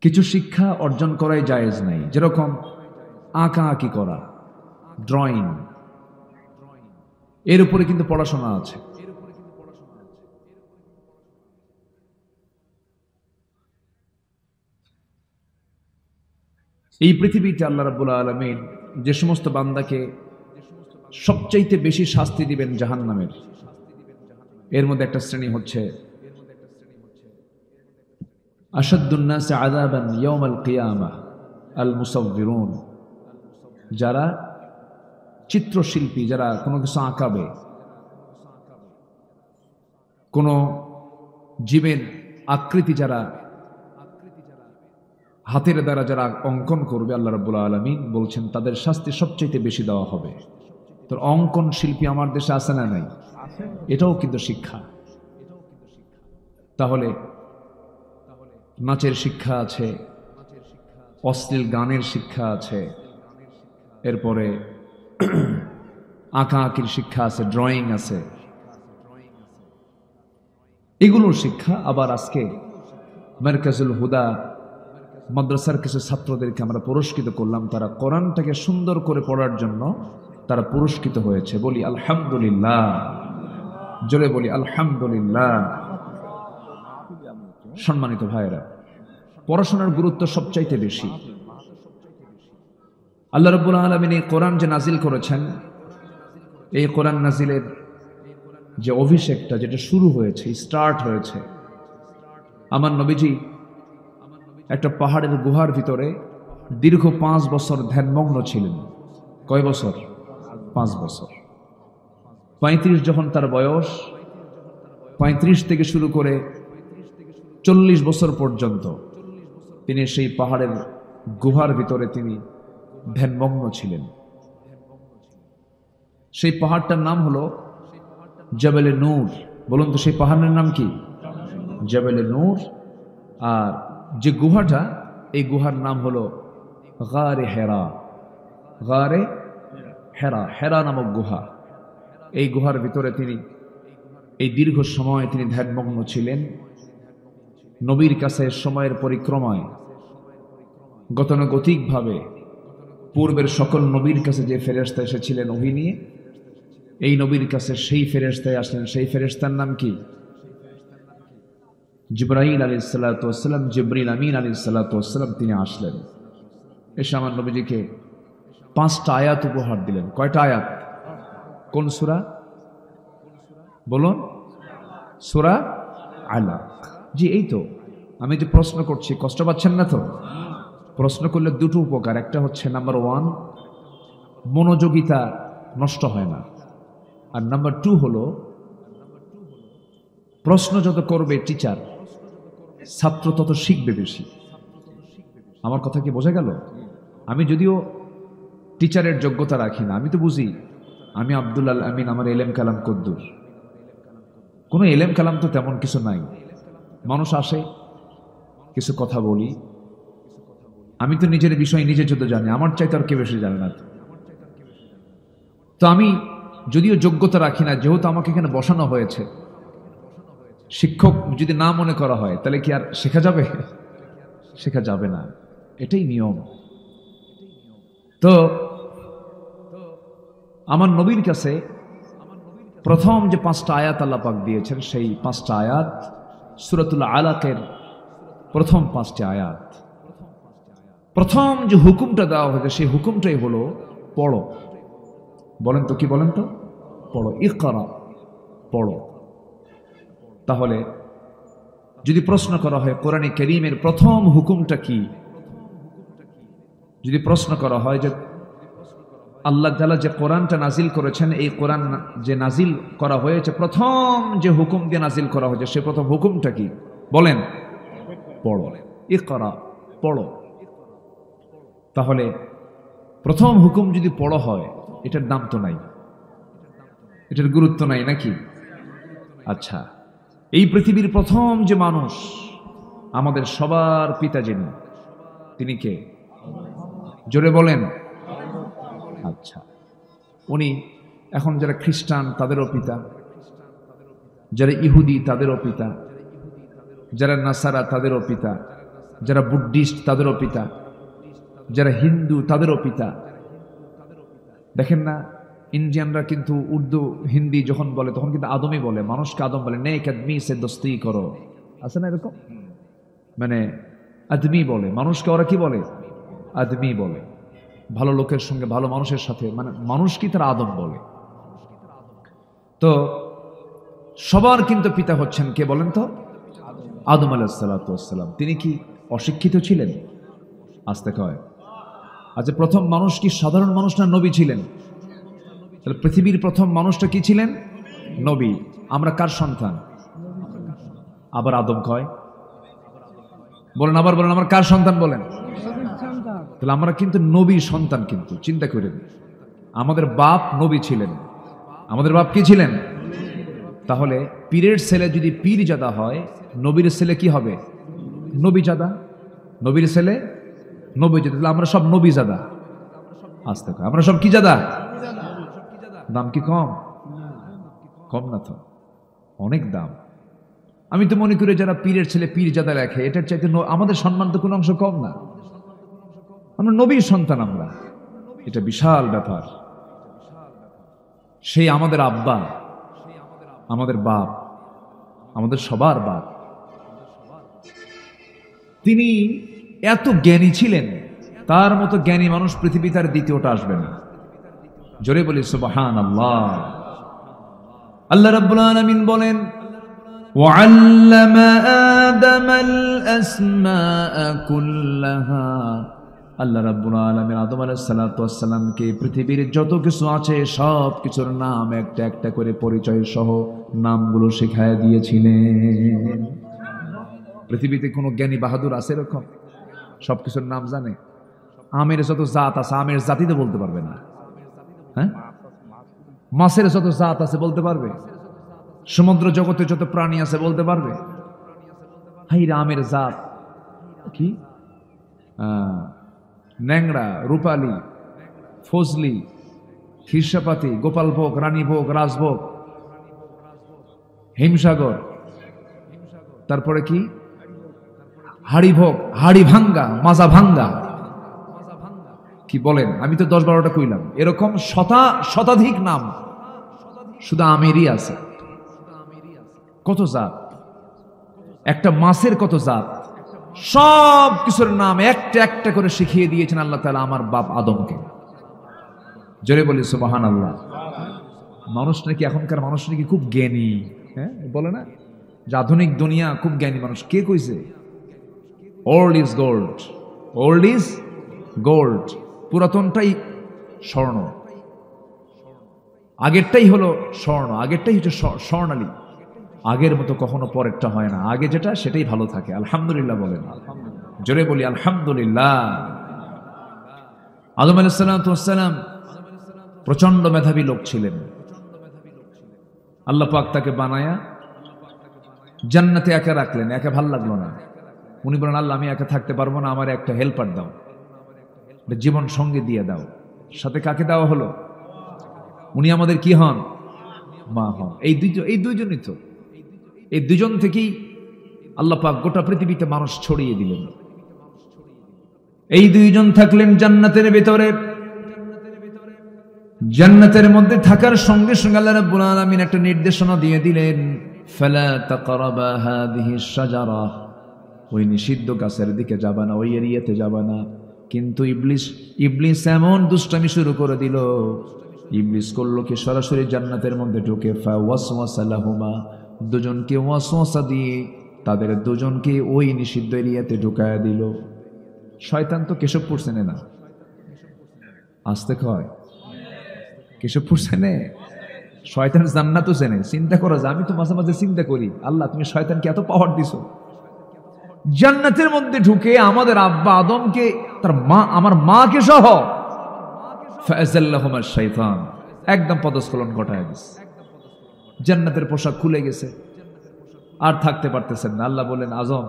কিছু শিক্ষা অর্জন করাই জায়েজ নাই, যেরকম আঁকাআঁকি করা, ড্রয়িং, এর উপরে কিন্তু পড়াশোনা আছে। এই পৃথিবীতে আল্লাহ রাব্বুল আলামিন যে সমস্ত বান্দাকে সবচাইতে বেশি শাস্তি দিবেন জাহান্নামের, এর মধ্যে একটা শ্রেণী হচ্ছে আশাদ্দুন নাসি আযাবান ইয়াউমাল কিয়ামাহ আল মুসাউবিরুন, যারা চিত্রশিল্পী, যারা কোনো কিছু আঁকাবে, কোনো জীবের আকৃতি যারা হাতের দ্বারা যারা অঙ্কন করবে, আল্লাহ রাব্বুল আলামিন বলছেন তাদের শাস্তি সবচেয়ে বেশি দেওয়া হবে। তো অঙ্কন শিল্পী আমার দেশে আছে না নাই? এটাও কিন্তু শিক্ষা। তাহলে নাচের শিক্ষা আছে, অশ্লীল গানের শিক্ষা আছে, এরপরে আঁকাআঁকির শিক্ষা আছে, ড্রয়িং আছে, এগুলোর শিক্ষা। আবার আজকে মারকাজুল হুদা মাদ্রাসার কিছু ছাত্রদেরকে আমরা পুরস্কৃত করলাম, তারা কোরআনটাকে সুন্দর করে পড়ার জন্য তারা পুরস্কৃত হয়েছে। বলি আলহামদুলিল্লাহ, জোরে বলি আলহামদুলিল্লাহ। সম্মানিত ভাইয়েরা, পড়াশোনার গুরুত্ব সবচাইতে বেশি। আল্লাহ রাব্বুল আলামিন এই কোরআন যে নাজিল করেছেন, এই কোরআন নাজিলের যে অভিষেকটা, যেটা শুরু হয়েছে, স্টার্ট হয়েছে, আমার নবীজি একটা পাহাড়ের গুহার ভিতরে দীর্ঘ 5 বছর ধ্যানমগ্ন ছিলেন। কয় বছর? 5 বছর। 35 যখন তার বয়স, 35 থেকে শুরু করে 40 বছর পর্যন্ত তিনি সেই পাহাড়ের গুহার ভিতরে তিনি ধ্যানমগ্ন ছিলেন। সেই পাহাড়টার নাম হলো জাবেলে নূর। বলুন তো সেই পাহাড়ের নাম কি? জাবেলে নূর। আর যে গুহাটা, এই গুহার নাম হলো গারে হেরা। গারে হেরা, হেরা নামক গুহা। এই গুহার ভিতরে তিনি এই দীর্ঘ সময় তিনি ধ্যানমগ্ন ছিলেন। নবীর কাছে সময়ের পরিক্রমায় গতানুগতিকভাবে পূর্বের সকল নবীর কাছে যে ফেরেশতা এসেছিলেন ওহী নিয়ে, এই নবীর কাছে সেই ফেরেশতায় আসলেন। সেই ফেরেশতার নাম কি? জিবরাইল আলাইহিস সালাতু ওয়াস সালাম, জিবরিল আমিন আলাইহিস সালাতু ওয়াস সালাম। তিনি আসলেন, এসে আমার নবীজিকে 5টা আয়াত উপহার দিলেন। কয়টা আয়াত? কোন সূরা? বলুন। সূরা আলাক। জি, এই তো। আমি যে প্রশ্ন করছি, কষ্ট পাচ্ছেন না তো? প্রশ্ন করলে দুটো উপকার। একটা হচ্ছে নাম্বার 1, মনোযোগিতা নষ্ট হয় না। আর নাম্বার 2 হলো, প্রশ্ন যত করবে টিচার, ছাত্র তত শিখবে বেশি। আমার কথা কি বোঝা গেল? আমি যদিও টিচারের যোগ্যতা রাখি না, আমি তো বুঝি আমি আব্দুল আল আমিন, আমার এলেম কালাম কদ্দুর। কোনো এলেম কালাম তো তেমন কিছু নাই। মানুষ আসে, কিছু কথা বলি, আমি তো নিজের বিষয় নিজে যত জানি, আমার চাইতে আর কে বেশি জানে না। তো আমি যদিও যোগ্যতা রাখি না, যেহেতু আমাকে এখানে বসানো হয়েছে, শিক্ষক যদি না মনে করা হয় তাহলে কি আর শেখা যাবে? শেখা যাবে না, এটাই নিয়ম। তো আমার নবীর কাছে প্রথম যে 5টা আয়াত আল্লাহ পাক দিয়েছেন, সেই 5টা আয়াত সূরাতুল আলাকের প্রথম 5টি আয়াত। প্রথম যে হুকুমটা দেওয়া হয়েছে, সেই হুকুমটাই হলো পড়ো। বলেন তো, কি বলেন তো? পড়ো, ইকরা, পড়ো। তাহলে যদি প্রশ্ন করা হয় কোরআনে কারীমের প্রথম হুকুমটা কি, যদি প্রশ্ন করা হয় যে আল্লাহ তাআলা যে কোরআনটা নাজিল করেছেন, এই কোরআন যে নাজিল করা হয়েছে, প্রথম যে হুকুম দিয়ে নাজিল করা হয়েছে, সে প্রথম হুকুমটা কি? বলেন। পড়ো, ইকরা, পড়ো। তাহলে প্রথম হুকুম যদি পড়ো হয়, এটার দাম তো নাই, এটার গুরুত্ব নাই নাকি? আচ্ছা, এই পৃথিবীর প্রথম যে মানুষ, আমাদের সবার পিতা যিনি, তিনি কে? জোরে বলেন। আচ্ছা, উনি এখন যারা খ্রিস্টান তাদেরও পিতা, যারা ইহুদি তাদেরও পিতা, যারা নাসারা তাদেরও পিতা, যারা বুদ্ধিস্ট তাদেরও পিতা, যারা হিন্দু তাদেরও পিতা। দেখেন না, ইন্ডিয়ানরা কিন্তু উর্দু হিন্দি যখন বলে তখন কিন্তু আদমই বলে, মানুষকে আদম বলে। নেক আদমি সে দোস্তি করো, আছে না এরকম? মানে আদমি বলে মানুষকে, ওরা কি বলে? আদমি বলে। ভালো লোকের সঙ্গে, ভালো মানুষের সাথে, মানে মানুষ কি তারা আদম বলে। তো সবার কিন্তু পিতা হচ্ছেন কে বলেন তো? আদম আলাইহিস সালাতু ওয়াস সালাম। তিনি কি অশিক্ষিত ছিলেন? আস্তে কয়। আচ্ছা, প্রথম মানুষ কি সাধারণ মানুষ না নবী ছিলেন? তাহলে পৃথিবীর প্রথম মানুষটা কি ছিলেন? নবী। আমরা কার সন্তান? আবার আদম কয়, বলেন, আবার বলেন, আমরা কার সন্তান বলেন? তাহলে আমরা কিন্তু নবী সন্তান। কিন্তু চিন্তা করেন, আমাদের বাপ নবী ছিলেন। আমাদের বাপ কি ছিলেন? তাহলে পীরের ছেলে যদি পীরজাদা হয়, নবীর ছেলে কি হবে? নবীজাদা। নবীর ছেলে নবীজাদা। তাহলে আমরা সব নবীজাদা। আস্তে কয়, আমরা সব কি জাদা? দাম কি কম? কম না তো, অনেক দাম। আমি তো মনে করি যারা পীরের ছেলে পীরজাদা লেখে, এটার চাইতে আমাদের সম্মান তো কোনো অংশ কম না। আমরা নবীর সন্তান, আমরা। এটা বিশাল ব্যাপার। সেই আমাদের আব্বা, আমাদের বাপ, আমাদের সবার বাপ, তিনি এত জ্ঞানী ছিলেন, তার মতো জ্ঞানী মানুষ পৃথিবীতে আর দ্বিতীয়টা আসবে না। জোরে বলি সুবহানাল্লাহ। আল্লাহ রাব্বুল আলামিন বলেন, ওয়াল্লামা আদামাল আসমাআ কুল্লাহা। আল্লাহ রাব্বুল আলামিন আদম আলাইহিস সালাতু ওয়াস সালামকে পৃথিবীর যত কিছু আছে সব কিছুর নাম একটা একটা করে পরিচয় সহ নামগুলো শেখায় দিয়েছিলেন। পৃথিবীতে কোনো জ্ঞানী বাহাদুর আছে এরকম? সব কিছুর নাম জানে? আমের যত জাত আছে, আমের জাতি তো বলতে পারবে না। হ্যাঁ, মাছের যত জাত আছে বলতে পারবে? সমুদ্র জগতে যত প্রাণী আছে বলতে পারবে? হাইরা আমের জাত কি? ন্যাংড়া, রূপালী, ফজলি, হিরসাপাতি, গোপালভোগ, রানীভোগ, রাজভোগ, হিমসাগর, তারপরে কি হাড়িভোগ, হাড়ি ভাঙ্গা, মাজা ভাঙ্গা। কি বলেন? আমি তো 10-12টা কইলাম। এরকম শতাধিক নাম শুধু আমেরই আছে। কত জাত! একটা মাছের কত জাত! সব কিছুর নাম একটা একটা করে শিখিয়ে দিয়েছেন আল্লাহ তাআলা আমার বাপ আদমকে। জোরে বলি সুবহানাল্লাহ। মানুষ নাকি, এখনকার মানুষ নাকি খুব জ্ঞানী। হ্যাঁ, বলে না যে আধুনিক দুনিয়া খুব জ্ঞানী মানুষ। কে কইছে? Old is gold, old is gold. পুরাতনটাই স্বর্ণ, আগেরটাই হলো স্বর্ণ, আগেরটাই হচ্ছে স্বর্ণালী। আগের মতো কখনো পরেরটা হয় না। আগে যেটা সেটাই ভালো থাকে। আলহামদুলিল্লাহ বলেন, জোরে বলি আলহামদুলিল্লাহ। আদম আলাইহিস সালাম প্রচন্ড মেধাবী লোক ছিলেন। আল্লাহ পাক তাকে বানায়া জান্নাতে একা রাখলেন। একা ভাল লাগলো না। উনি বলেন, আল্লাহ আমি একা থাকতে পারবো না, আমার একটা হেল্পার দাও, জীবন সঙ্গে দিয়ে দাও। সাথে কাকে দেওয়া হলো? উনি আমাদের কি হন? মা হন। এই দুইজনই তো, এই দুজন থেকেই আল্লাহ পাক গোটা পৃথিবীতে মানুষ ছড়িয়ে দিলেন। এই দুইজন থাকলেন জান্নাতের ভেতরে। জান্নাতের মধ্যে থাকার সঙ্গে সঙ্গে আল্লাহ রাব্বুল আলামিন একটা নির্দেশনা দিয়ে দিলেন, ফালা তাকরাবা হাযিহিশ শাজারা। ওই নিষিদ্ধ গাছের দিকে যাবা না, ওই এরিয়াতে যাবা না। কিন্তু ইবলিস এমন দুষ্টামি শুরু করে দিল। ইবলিস করলো কি, সরাসরি জান্নাতের মধ্যে ঢুকে ফাওয়াসওয়াসা লাহুমা, দুজনকে ওয়াসওয়াসা দিয়ে তাদের দুজনকে ওই নিষিদ্ধ এরিয়াতে ঢুকায়া দিল। শয়তান তো কেশবপুর চেনে না। আসতে কয়, কেশবপুর চেনে? শয়তান জান্নাতও চেনে। চিন্তা করা যায়। আমি তো মাঝে মাঝে চিন্তা করি, আল্লাহ তুমি শয়তানকে এত পাওয়ার দিছো। জান্নাতের মধ্যে ঢুকে আমাদের আব্বা আদমকে, তার মা, আমার মাকে সহ ফাযাল্লাহুমা শাইতান, একদম পদস্খলন ঘটায় দিছে। জান্নাতের পোশাক খুলে গেছে, আর থাকতে পারতেছেন না। আল্লাহ বলেন, আজম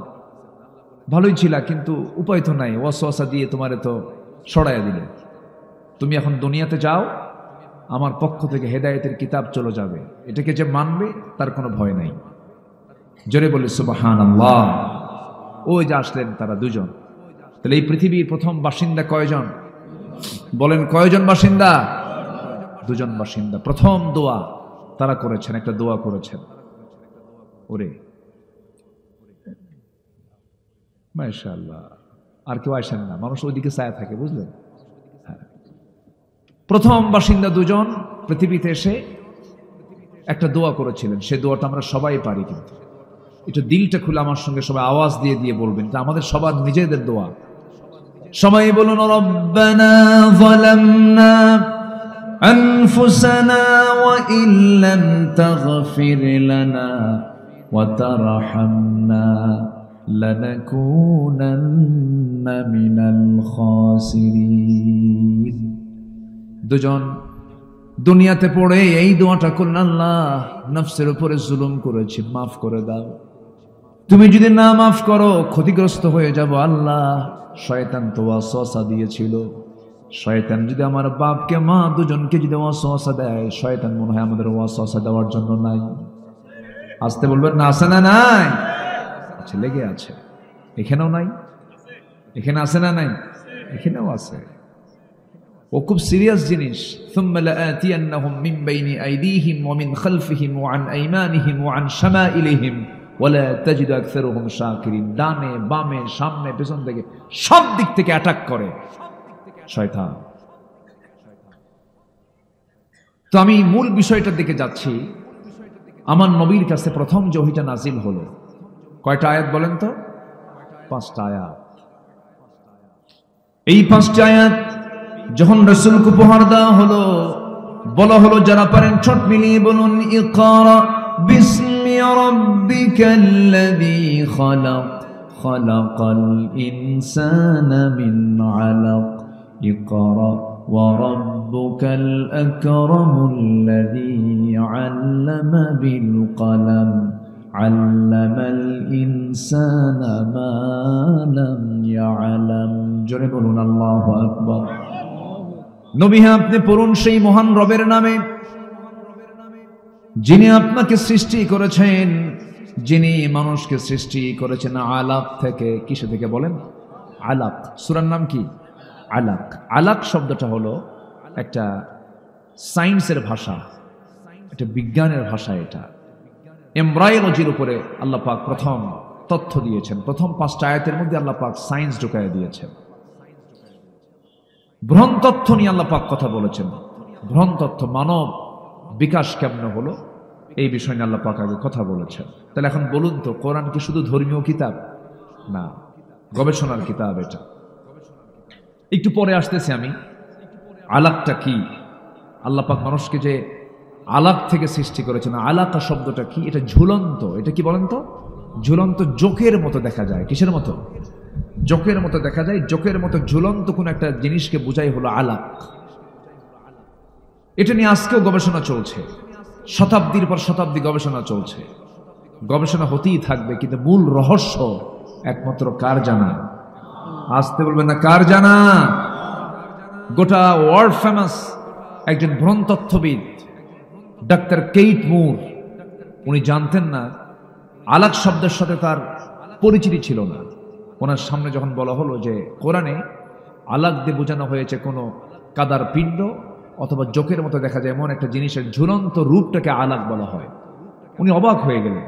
ভালোই ছিলা, কিন্তু উপায় তো নাই, ওয়াসওয়াসা দিয়ে তোমারে তো সরাইয়া দিলে। তুমি এখন দুনিয়াতে যাও, আমার পক্ষ থেকে হেদায়েতের কিতাব চলে যাবে। এটাকে যে মানবে তার কোনো ভয় নাই। জোরে বলি সুবহানাল্লাহ। ওই যে আসলেন তারা দুজন। তাহলে এই পৃথিবীর প্রথম বাসিন্দা কয়জন? বলেন কয়জন বাসিন্দা? দুজন বাসিন্দা। প্রথম দোয়া তারা করেছেন, একটা দোয়া করেছেন। ওরে মাশাআল্লাহ, আর কেউ আসেন না, মানুষ ওইদিকে চায় থাকে, বুঝলেন? প্রথম বাসিন্দা দুজন পৃথিবীতে এসে একটা দোয়া করেছিলেন। সে দোয়াটা আমরা সবাই পারি, কিন্তু এটা দিলটা খুলে আমার সঙ্গে সবাই আওয়াজ দিয়ে দিয়ে বলবেন, এটা আমাদের সবার নিজেদের দোয়া। সবাই বলুন, রব্বানা যালামনা আনফুসানা ওয়া ইল্লাম তাগফির লানা ওয়া তারহামনা লানাকুনান্না মিনাল খাসিরিন। দুজন দুনিয়াতে পড়ে এই দোয়াটা করলেন, আল্লাহ নফসের উপরে জুলুম করেছি, মাফ করে দাও। তুমি যদি না মাফ করো ক্ষতিগ্রস্ত হয়ে যাব। আল্লাহ শয়তান তো ওয়াসওয়াসা দিয়েছিল, শয়তান যদি আমার বাপকে মা দুজনকে যদি ওয়াসওয়াসা দেয়, শয়তান মনে হয় আমাদের ওয়াসওয়াসা দেওয়ার জন্য নাই। আসতে বলবেন না, আছে না নাই? আচ্ছা, লেগে আছে। এখানেও নাই? এখানে আছে না নাই? এখানেও আছে। ও খুব সিরিয়াস জিনিস। সুম্মা লাআতিয়ান্নাহুম মিন বাইনি আইদিহিম ওয়া মিন খালফিহিম ওয়া আন আইমানিহিম ওয়া আন শামাইলিহিম ওয়া লা তাজিদু আকসারুহুম শাকিরিন। ডানে বামে সামনে পেছন থেকে সব দিক থেকে অ্যাটাক করে শয়তান। তো আমি মূল বিষয়টার দিকে যাচ্ছি। আমার নবীর কাছে প্রথম যে ওহীটা নাজিল হলো, কয়টা আয়াত বলেন তো? 5টা আয়াত। এই 5টা আয়াত যখন রাসূলকে উপহার দেওয়া হলো, বলা হলো যারা পারেন ঠোঁট মিলিয়ে বলুন, ইকরা বিসমি রাব্বিকাল্লাযী খালাক খালাকাল ইনসানা মিন আলাক ইকরা ওয়া রাব্বুকাল আকরামুল্লাযী আল্লামা বিল কলম আল্লামাল ইনসানা মা লাম ইয়ালাম। জোরে বলুন আল্লাহু আকবার। নবী, হ্যাঁ আপনি পড়ুন সেই মহান রবের নামে যিনি আপনাকে সৃষ্টি করেছেন, যিনি মানুষকে সৃষ্টি করেছেন আলাক থেকে। কিসে থেকে বলেন? আলাক। সূরার নাম কি? আলাক। আলাক শব্দটা হলো একটা সায়েন্সের ভাষা, একটা বিজ্ঞানের ভাষা। এটা এমব্রায়োলজির উপরে আল্লাহ পাক প্রথম তথ্য দিয়েছেন। প্রথম 5টা আয়াতের মধ্যে আল্লাহ পাক সায়েন্স ঢুকায় দিয়েছেন। ভ্রণ তথ্য নিয়ে আল্লাহ পাক কথা বলেছেন। ভ্রণ তথ্য, মানব বিকাশ কেমনে হলো, এই বিষয় নিয়ে আল্লাহ পাক আগে কথা বলেছেন। তাহলে এখন বলুন তো, কোরআন কি শুধু ধর্মীয় কিতাব? না, গবেষণার কিতাব এটা। একটু পরে আসতেছি আমি। আলাকটা কি? আল্লাহ পাক মানুষকে যে আলাক থেকে সৃষ্টি করেছেন, আলাকা শব্দটা কি? এটা ঝুলন্ত। এটা কি বলেন তো? ঝুলন্ত, জোকের মতো দেখা যায়। কিসের মতো? জোকের মতো দেখা যায়। জোকের মতো ঝুলন্ত কোন একটা জিনিসকে বোঝাই হলো আলাক। এটা নিয়ে আজকেও গবেষণা চলছে, শতাব্দীর পর শতাব্দী গবেষণা চলছে। গবেষণা হতেই থাকবে, কিন্তু মূল রহস্য একমাত্র কার জানা? আসতে বলবেন না, কার জানা? গোটা ওয়ার্ল্ড ফেমাস একজন ভ্রণতত্ত্ববিদ ডাক্তার কেইট মুর, উনি জানতেন না, আলাক শব্দের সাথে তার পরিচিতি ছিল না। ওনার সামনে যখন বলা হলো যে কোরআনে আলাক দিয়ে বোঝানো হয়েছে কোনো কাদার পিণ্ড অথবা জোকের মতো দেখা যায় এমন একটা জিনিসের ঝুলন্ত রূপটাকে আলাক বলা হয়, উনি অবাক হয়ে গেলেন।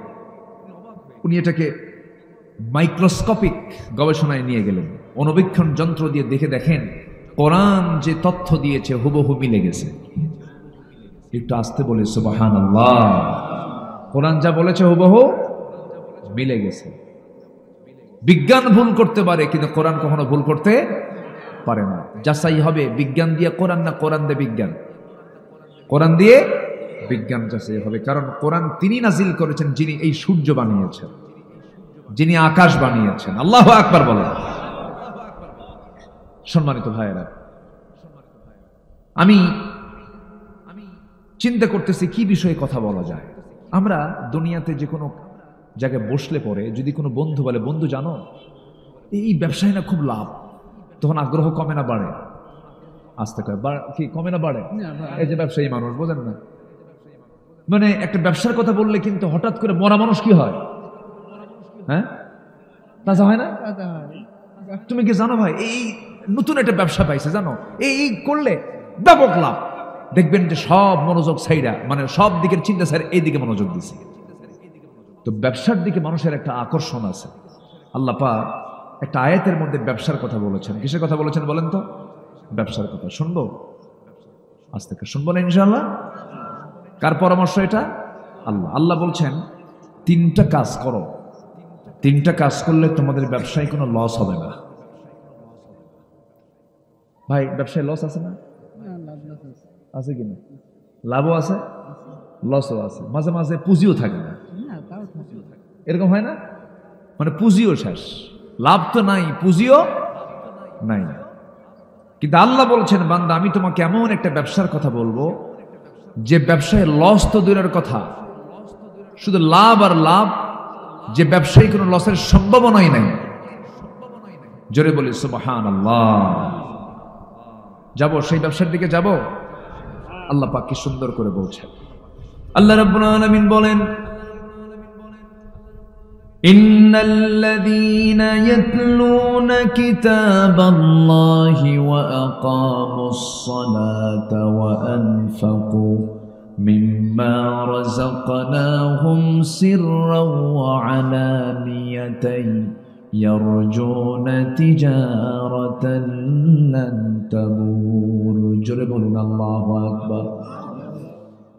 উনি এটাকে মাইক্রোস্কোপিক গবেষণায় নিয়ে গেলেন। অনুবীক্ষণ যন্ত্র দিয়ে দেখেন কোরআন যে তথ্য দিয়েছে হুবহু মিলে গেছে। একটু আসতে বলে সুবহানাল্লাহ। কোরআন যা বলেছে হুবহু মিলে গেছে। বিজ্ঞান ভুল করতে পারে, কিন্তু কোরআন কখনো ভুল করতে পারে না। যাচাই হবে বিজ্ঞান দিয়ে কোরআন, না কোরআন দিয়ে বিজ্ঞান? কোরআন দিয়ে বিজ্ঞান যাচাই হবে। কারণ কোরআন তিনি নাজিল করেছেন যিনি এই সূর্য বানিয়েছেন, যিনি আকাশ বানিয়েছেন। আল্লাহু আকবার বলেন। সম্মানিত ভাইয়েরা, আমি চিন্তা করতেছি কি বিষয়ে কথা বলা যায়। আমরা দুনিয়াতে যে কোনো জায়গায় বসলে পরে যদি কোনো বন্ধু বলে, বন্ধু জানো এই ব্যবসায় না খুব লাভ, তখন আগ্রহ কমে না বাড়ে? আসতে কি কমে না বাড়ে? এই যে ব্যবসায়ী মানুষ, বোঝেন না, মানে একটা ব্যবসার কথা বললে কিন্তু হঠাৎ করে মরা মানুষ কি হয়? হ্যাঁ, তাজা হয় না? তুমি কি জানো ভাই, এই নতুন একটা ব্যবসা পাইছে জানো, এই করলে ব্যাপক লাভ। দেখবেন যে সব মনোযোগ সাইডা, মানে সব দিকের চিন্তা সাইড এই দিকে মনোযোগ দিছে। তো ব্যবসার দিকে মানুষের একটা আকর্ষণ আছে। আল্লাহ পাক একটা আয়াতের মধ্যে ব্যবসার কথা বলেছেন। কিসের কথা বলেছেন বলেন তো? ব্যবসার কথা। শুনবো? আজ থেকে শুনবো না ইনশাআল্লাহ? কার পরামর্শ এটা? আল্লাহ। আল্লাহ বলছেন 3টা কাজ করো, 3টা কাজ করলে তোমাদের ব্যবসায় কোনো লস হবে না। ভাই ব্যবসায় লস আছে না? আছে কিনা? লাভও আছে, লসও আছে, মাঝে মাঝে পুঁজিও থাকে না, এরকম হয় না? মানে পুঁজিও শেষ, লাভ তো নাই, পুঁজিও নাই। কিন্তু আল্লাহ বলছেন বান্দা আমি তোমাকে এমন একটা ব্যবসার কথা বলবো যে ব্যবসায় লস তো দূরের কথা, শুধু লাভ আর লাভ, যে ব্যবসায়ী কোনো লসের সম্ভাবনাই নাই। জোরে বলি সুবহানাল্লাহ। যাব সেই ব্যবসার দিকে যাব? আল্লাহ পাক কি সুন্দর করে বলছেন। আল্লাহ রাব্বুল আলামিন বলেন ইন্নাল্লাযীনা ইয়াতলুনা কিতাবাল্লাহি ওয়া আকামুস সালাতা ওয়া আনফাকু মিম্মা রাযাকনাহুম সিররাও ওয়া আলানিয়াতান ইয়ারজুনা তিজারাতান লান তাবুর। জোরে বলুন আল্লাহু আকবার।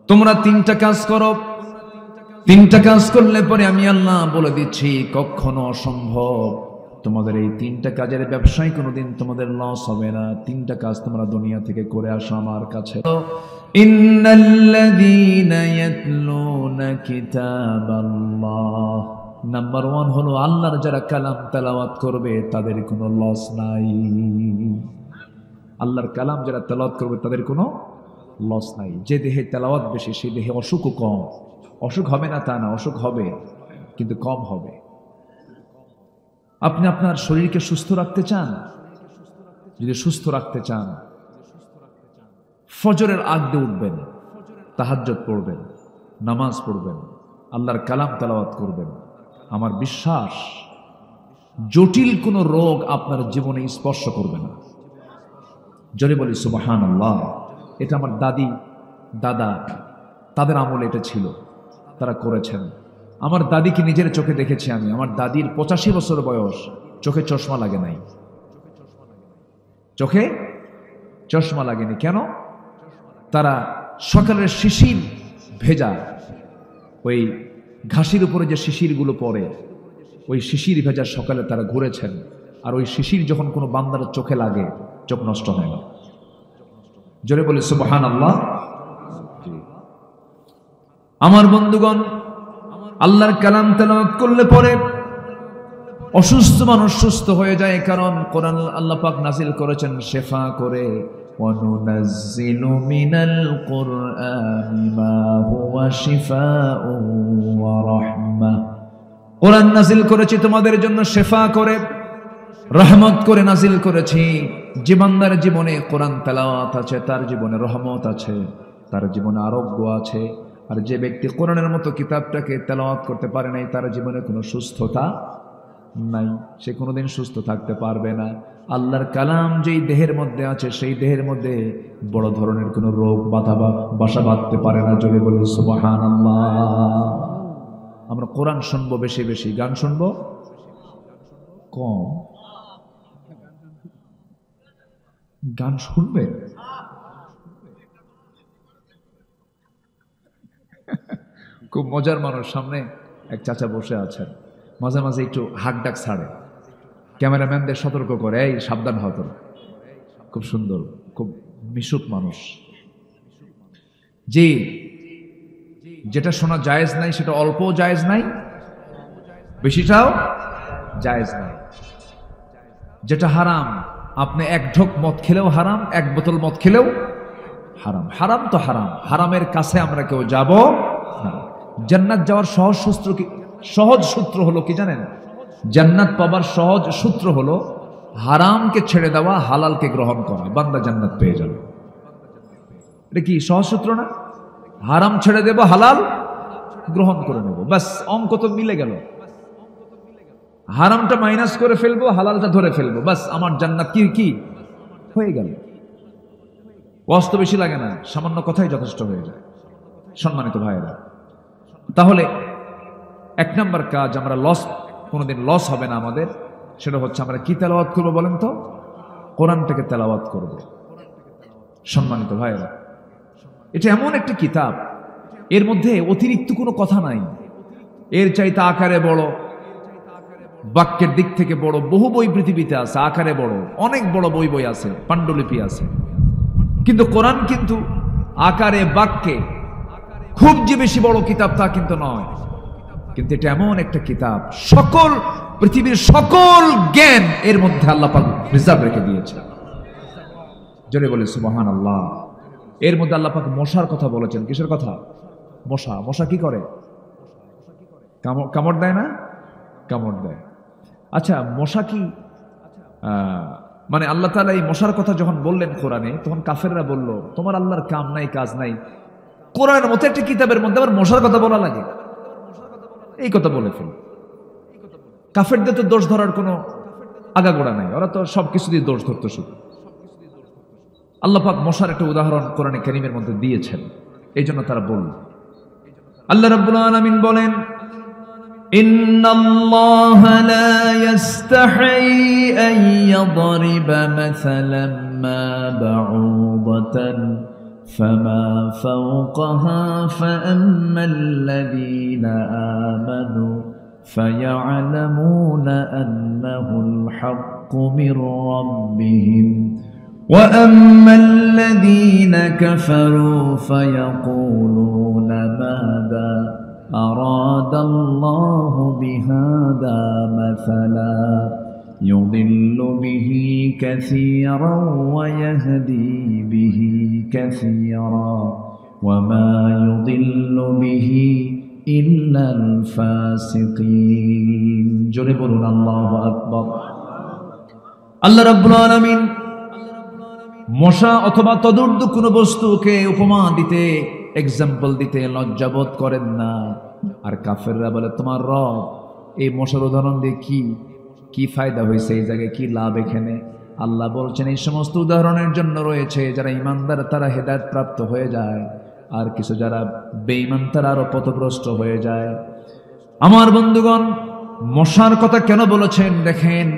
তোমরা 3টা কাজ করো, 3টা কাজ করলে পরে আমি আল্লাহ বলে দিচ্ছি কখনো অসম্ভব তোমাদের এই 3টা কাজের ব্যবসায় কোনোদিন তোমাদের লস হবে না। 3টা কাজ তোমরা দুনিয়া থেকে করে আসো আমার কাছে। ইন্নাল্লাযীনা ইয়াতলুনা কিতাবাল্লাহ, নাম্বার 1 হলো আল্লাহর যারা কালাম তেলাওয়াত করবে তাদের কোনো লস নাই। আল্লাহর কালাম যারা তেলাওয়াত করবে তাদের কোনো লস নাই। যে দেহে তেলাওয়াত বেশি সেই দেহে অসুখও কম। অসুখ হবে না তা না, অসুখ হবে কিন্তু কম হবে। আপনি আপনার শরীরকে সুস্থ রাখতে চান? যদি সুস্থ রাখতে চান ফজরের আগ দিয়ে উঠবেন, তাহাজ্জুদ পড়বেন, নামাজ পড়বেন, আল্লাহর কালাম তেলাওয়াত করবেন। আমার বিশ্বাস জটিল কোনো রোগ আপনার জীবনে স্পর্শ করবে না। জোরে বলি সুবহানাল্লাহ। এটা আমার দাদি দাদা তাদের আমলে এটা ছিল, তারা করেছেন। আমার দাদিকে নিজের চোখে দেখেছি আমি। আমার দাদির 85 বছর বয়স, চোখে চশমা লাগে নাই। চোখে চশমা লাগেনি কেন? তারা সকালের শিশির ভেজা, ওই ঘাসের উপরে যে শিশিরগুলো পড়ে, ওই শিশির ভেজা সকালে তারা ঘুরেছেন। আর ওই শিশির যখন কোনো বান্দার চোখে লাগে চোখ নষ্ট হয় না। জোরে বলে সুবহানাল্লাহ। আমার বন্ধুগণ, আল্লাহর কালাম তেলাওয়াত করলে পরে অসুস্থ মানুষ সুস্থ হয়ে যায়, কারণ কোরআন আল্লাহ পাক নাজিল করেছেন শেফা করে। ওয়ানুনাজ্জিলু মিনাল কুরআনি মা হুয়া শিফাউন ওয়া রাহমাহ। কোরআন নাজিল করেছি তোমাদের জন্য শেফা করে, রহমত করে নাজিল করেছি। যে বান্দার জীবনে কোরআন তেলাওয়াত আছে তার জীবনে রহমত আছে, তার জীবনে আরোগ্য আছে। আর যে ব্যক্তি কোরআনের মতো কিতাবটাকে তেলাওয়াত করতে পারে নাই তার জীবনে কোনো সুস্থতা নাই, সে কোনোদিন সুস্থ থাকতে পারবে না। আল্লাহর কালাম যেই দেহের মধ্যে আছে সেই দেহের মধ্যে বড় ধরনের কোনো রোগ বাসা বাঁধতে পারে না। জোরে বলি সুবহানাল্লাহ। আমরা কোরআন শুনবো বেশি বেশি, গান শুনবো কম। গান শুনবে? খুব মজার মানুষ। সামনে এক চাচা বসে আছেন, মাঝে মাঝে একটু হাক ডাক ছাড়ে, ক্যামেরাম্যানদের সতর্ক করে, এই সাবধান হত। খুব সুন্দর, খুব মিশুক মানুষ। যে যেটা শোনা জায়েজ নাই সেটা অল্পও জায়েজ নাই, বেশিটাও জায়েজ নাই। যেটা হারাম, আপনি এক ঢোক মদ খেলেও হারাম, এক বোতল মদ খেলেও হারাম। হারাম তো হারাম, হারামের কাছে আমরা কেউ যাব না। জান্নাত যাওয়ার সহজ সূত্র হলো কি জানেন? জান্নাত পাবার সহজ সূত্র হলো হারামকে ছেড়ে দেওয়া, হালালকে গ্রহণ করা, বান্দা জান্নাত পেয়ে যাবে। এটা কি সহজ সূত্র না? হারাম ছেড়ে দেব, হালাল গ্রহণ করে নেব, ব্যাস অঙ্ক তো মিলে গেল। হারামটা মাইনাস করে ফেলবো, হালালটা ধরে ফেলবো, বাস আমার জান্নাত কি কি হয়ে গেল। ওয়াজ তো বেশি লাগে না, সামান্য কথাই যথেষ্ট হয়ে যায়। সম্মানিত ভাইয়েরা, তাহলে এক নাম্বার কাজ, আমরা কোনোদিন লস হবে না আমাদের, সেটা হচ্ছে আমরা কি তেলাওয়াত করবো বলেন তো? কোরআনটাকে তেলাওয়াত করব। সম্মানিত ভাইয়েরা, এটা এমন একটা কিতাব, এর মধ্যে অতিরিক্ত কোনো কথা নাই। এর চাইতে আকারে বড়, বাক্যের দিক থেকে বড় বহু বই পৃথিবীতে আছে, আকারে বড় অনেক বড় বই আছে, পাণ্ডুলিপি আছে। কিন্তু কোরআন কিন্তু আকারে বাক্যে খুব যে বেশি বড় কিতাব তা কিন্তু নয়। কিন্তু এটা এমন একটা কিতাব, সকল পৃথিবীর সকল জ্ঞান এর মধ্যে আল্লাহ পাক রিজার্ভ রেখে দিয়েছে। জোরে বলে সুবহানাল্লাহ। এর মধ্যে আল্লাহ পাক মশার কথা বলেছেন। কিসের কথা? মশা। মশা কি করে? কামড় দেয় না? কামড় দেয়। আচ্ছা, মশা কি মানে আল্লাহ তাআলা এই মশার কথা যখন বললেন কোরআনে, তখন কাফেররা বলল, তোমার আল্লাহর কাম নাই কাজ নাই, কোরআনের মতো একটা কিতাবের মধ্যে আবার মশার কথা বলা লাগে? এই কথা বলে ফেল। কাফেরদের তো দোষ ধরার কোনো আগাগোড়া নাই, ওরা তো সবকিছু দিয়ে দোষ ধরতো শুধু। আল্লাহ পাক মশার একটা উদাহরণ কোরআনে কারীমের মধ্যে দিয়েছেন, এই জন্য তারা বলল। আল্লাহ রাব্বুল আলামিন বলেন, ইন্নাল্লাহা লা ইস্তাহি আন ইয়াদরিবা মাসালান মা বাউদাতান فما فوقها فأما الذين آمنوا فيعلمون أنه الحق من ربهم وأما الذين كفروا فيقولون ماذا أراد الله بهذا مثلا يضل به كثيرا ويهدي به كثيرا وما يضل به إلا الفاسقين جربنا الله أكبر আল্লাহ রাব্বুল আলামিন মশা অথবা তদূর্ধ্ব কোনো বস্তুকে উপমা দিতে, এক্সাম্পল দিতে লজ্জাবোধ করেন না। আর কাফেররা বলে, তোমার রব এই মশার উদাহরণ দিয়ে কি ফায়দা হয়েছে, এই জায়গায় কি লাভ এখানে? আল্লাহ বলছেন, এই সমস্ত উদাহরণের জন্য রয়েছে যারা ইমানদার তারা হেদায়েত প্রাপ্ত হয়ে যায়, আর কিছু যারা বেঈমান তারা আরো পথভ্রষ্ট হয়ে যায়। আমার বন্ধুগণ, মশার কথা কেন বলেছেন দেখেন,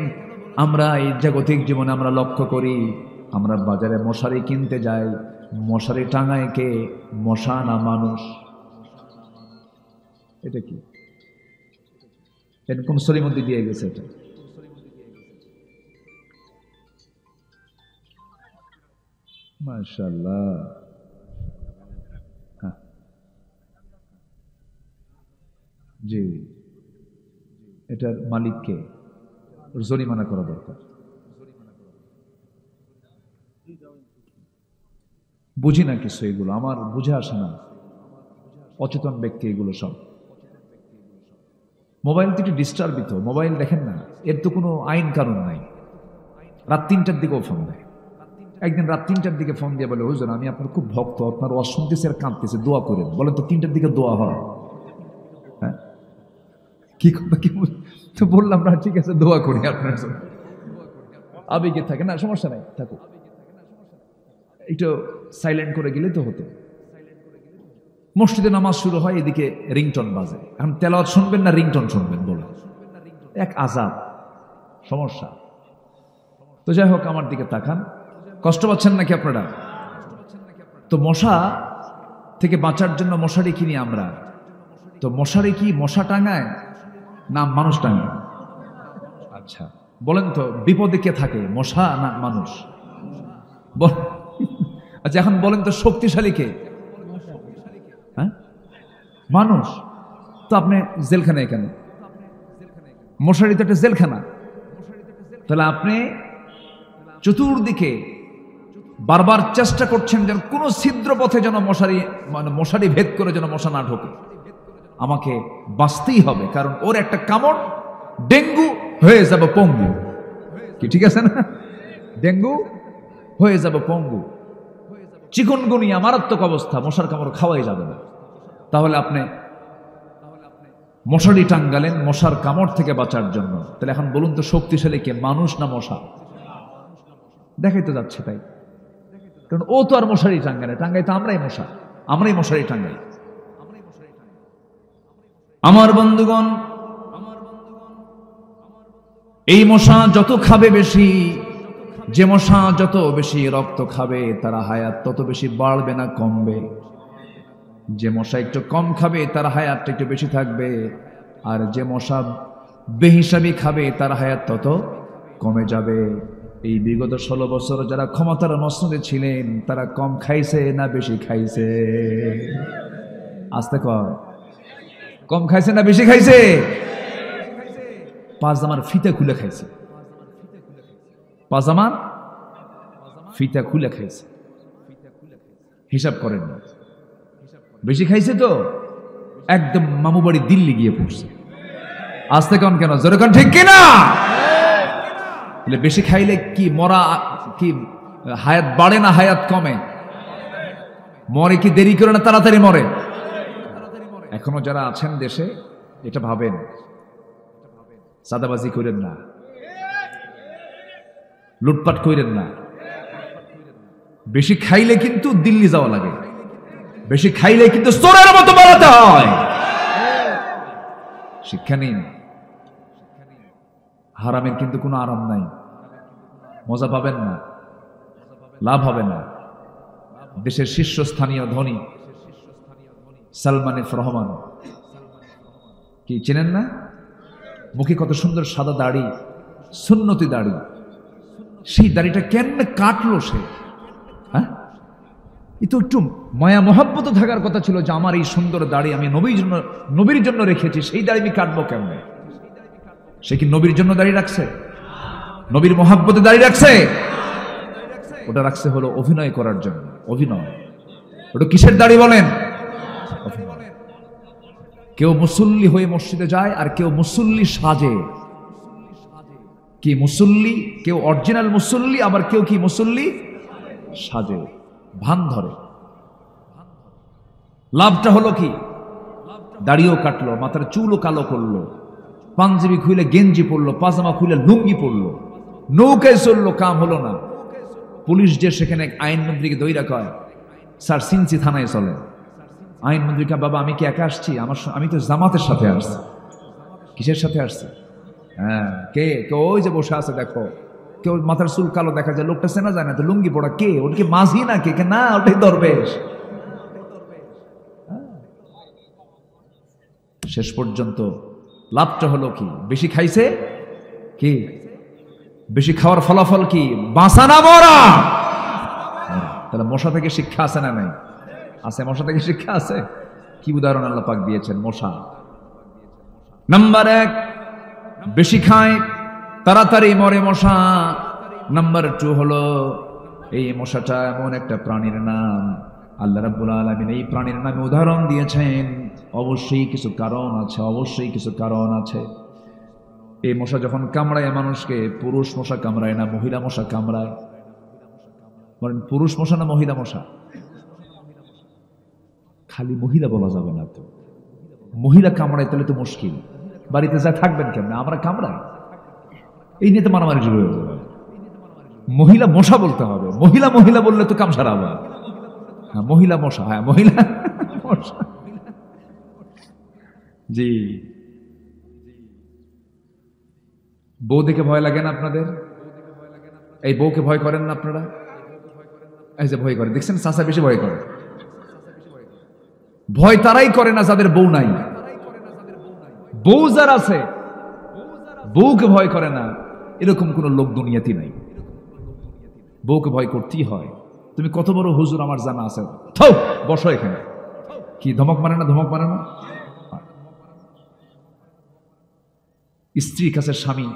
আমরা এই জাগতিক জীবনে আমরা লক্ষ্য করি, আমরা বাজারে মশারি কিনতে যাই, মশারি টাঙায় কে? মশা না মানুষ? এটা কি কোন সরির মধ্যে দিয়ে গেছে? এটা মাশাআল্লাহ। হ্যাঁ জি, এটার মালিককে জরিমানা করা দরকার। বুঝি না কিছু, এগুলো আমার বুঝে আসে না, অচেতন ব্যক্তি এগুলো সব। মোবাইল থেকে ডিস্টার্বিত, মোবাইল দেখেন না, এর তো কোনো আইন কানুন নাই। রাত ৩টার দিকেও ফোন দেয়। একদিন রাত ৩টার দিকে ফোন দিয়ে বলে, হুজুর আমি আপনার খুব ভক্ত, আপনার ওয়াজ শুনতেছে আর কাঁদতেছে, দোয়া করেন। বলেন তো ৩টার দিকে দোয়া হয়? হ্যাঁ, কি কথা কি তো বললাম না, ঠিক আছে দোয়া করি আপনার জন্য। আবেগে থাকে না, সমস্যা নাই, থাকুক, একটু সাইলেন্ট করে গেলে তো হতো। মসজিদে নামাজ শুরু হয়, এদিকে রিংটন বাজে। এখন তেলাওয়াত শুনবেন না রিংটন শুনবেন? বলে এক আজাব, সমস্যা। তো যাই হোক, আমার দিকে তাকান, কষ্ট পাচ্ছেন নাকি আপনারা? তো মশা থেকে বাঁচার জন্য মশারি কিনি আমরা। তো মশারি কি মশা টাঙায় না মানুষ টাঙায়? আচ্ছা বলেন তো, বিপদে কে থাকে, মশা না মানুষ? আচ্ছা এখন বলেন তো, শক্তিশালী কে? হ্যাঁ, মানুষ। তো আপনি জেলখানায় কেন? মশারি তো একটা জেলখানা। তাহলে আপনি চতুর্দিকে বারবার চেষ্টা করছেন যেন কোনো ছিদ্র পথে যেন মশারি ভেদ করে যেন মশা না ঢোকে। আমাকে বাঁচতেই হবে, কারণ ওর একটা কামড় ডেঙ্গু হয়ে যাবে পঙ্গু। কি ঠিক আছে না? ডেঙ্গু হয়ে যাবে পঙ্গু, চিকুনগুনিয়া মারাত্মক অবস্থা, মশার কামড় খাওয়াই যাবে না। তাহলে আপনি মশারি টাঙ্গালেন মশার কামড় থেকে বাঁচার জন্য। তাহলে এখন বলুন তো শক্তিশালী কে, মানুষ না মশা? দেখাই তো যাচ্ছে তাই, কারণ ও তো আর মশারি টাঙ্গায়, টাঙ্গাই তো আমরাই মশারি টাঙ্গাই। আমার বন্ধুগণ, এই মশা যত খাবে বেশি, যে মশা যত বেশি রক্ত খাবে তার হায়াত তত বেশি বাড়বে না কমবে। যে মশা একটু কম খাবে তার হায়াতটা একটু বেশি থাকবে, আর যে মশা বেহিসাবি খাবে তার হায়াত তত কমে যাবে। এই বিগত 16 বছর যারা ক্ষমতার মসনদে ছিলেন তারা কম খাইছে না বেশি খাইছে? আস্তে কয়, কম খাইছে না বেশি খাইছে? পাজামার ফিতা খুলে খাইছে, পাজামার ফিতা খুলে খাইছে। হিসাব করেন না, বেশি খাইছে তো একদম মামু বাড়ি দিল্লি গিয়ে পড়ছে। আস্তে কন কেন, জোরে কন ঠিক কিনা? বেশি খাইলে কি মরা কি হায়াত বাড়ে না হায়াত কমে? মরে কি দেরি করে না তাড়াতাড়ি মরে? এখনো যারা আছেন দেশে এটা ভাবেন, সাদাবাজি করেন না, লুটপাট করেন না। বেশি খাইলে কিন্তু দিল্লি যাওয়া লাগে, বেশি খাইলে কিন্তু চোরের মতো বাড়াতে হয়। শিক্ষা নিন, হারামের কিন্তু কোনো আরাম নাই, মজা পাবেন না, লাভ হবে না। দেশের শীর্ষস্থানীয় ধনী সালমান এফ রহমান, কি চেনেন না? মুখে কত সুন্দর সাদা দাড়ি, সুন্নতি দাড়ি। সেই দাড়িটা কেমনে কাটলো সে? হ্যাঁ, এ তো একটু মায়া মহাব্বত থাকার কথা ছিল যে আমার এই সুন্দর দাড়ি আমি নবীর জন্য রেখেছি, সেই দাড়ি আমি কাটবো কেমনে? সে কি নবীর জন্য দাড়ি রাখছে? নবীর মহাব্বতে দাড়ি রাখছে? ওটা রাখছে হলো অভিনয় করার জন্য। অভিনয়, ওটা কিসের দাড়ি বলেন? কেউ মুসল্লি হয়ে মসজিদে যায় আর কেউ মুসল্লি সাজে। কি মুসল্লি? কেউ অরিজিনাল মুসল্লি, আবার কেউ কি মুসল্লি সাজে, ভান ধরে। লাভটা হলো কি? দাড়িও কাটলো, মাথার চুলও কালো করলো, পাঞ্জাবি খুলে গেঞ্জি পরলো, পাজামা খুলে লুঙ্গি পরলো, নৌকায় চললো, কাম হলো না। পুলিশ যে সেখানে আইনমন্ত্রীকে দইরা কয়, স্যার সিনসি থানায় চলে। আইনমন্ত্রীকে, বাবা আমি কি একা আসছি? আমি তো জামাতের সাথে আসছি। কিসের সাথে আসছি? হ্যাঁ, কে? ওই যে বসে আছে দেখো, কেউ মাথার চুল কালো দেখা যায়, লোকটা চেনা যায় না, তো লুঙ্গি পড়া কে? ওটা কি মাঝি না কে? না, ওটাই দরবেশ। শেষ পর্যন্ত লাভটা হলো কি? বেশি খাইছে কি? বেশি খাওয়ার ফলাফল কি? বাঁচা না মরা। তাহলে মশা থেকে শিক্ষা আছে না নাই? আছে, মশা থেকে শিক্ষা আছে। কি উদাহরণ আল্লাহ পাক দিয়েছেন? মশা। নাম্বার 1, বেশি খায় তাড়াতাড়ি মরে মশা। নাম্বার 2 হলো এই মশাটা এমন একটা প্রাণীর নাম, আল্লাহ রাব্বুল আলামিন এই প্রাণীর নামে উদাহরণ দিয়েছেন। অবশ্যই কিছু কারণ আছে, অবশ্যই কিছু কারণ আছে। এই মশা যখন কামড়ায় মানুষকে, পুরুষ মশা কামড়ায় না, মহিলা মশা কামড়ায়। বলেন পুরুষ মশা না মহিলা মশা? খালি মহিলা বলা যাবে না তো, মহিলা কামড়ায় তাহলে তো মুশকিল, বাড়িতে যা থাকবেন কেমনে? আমরা কামড়াই, এই নিয়ে তো মারামারি শুরু হয়ে যাবে। মহিলা মশা বলতে হবে, মহিলা মহিলা বললে তো কাম সারাবে। হ্যাঁ, মহিলা মশা, হ্যাঁ মহিলা মশা। জি, বউ দেখে ভয় লাগে না আপনাদের? এই বউকে ভয় করেন না আপনারা? এই যে ভয় করে, দেখছেন চাচা বেশি ভয় করে। ভয় তারাই করে না যাদের বউ নাই। বউ যার আছে, বউকে ভয় করে না, এরকম কোন লোক দুনিয়াতে নাই। বউকে ভয় করতেই হয়। তুমি কত বড় হুজুর আমার জানা আছে, বসো এখানে। কি ধমক মারে না? ধমক মারে না? স্ত্রীর কাছে স্বামী,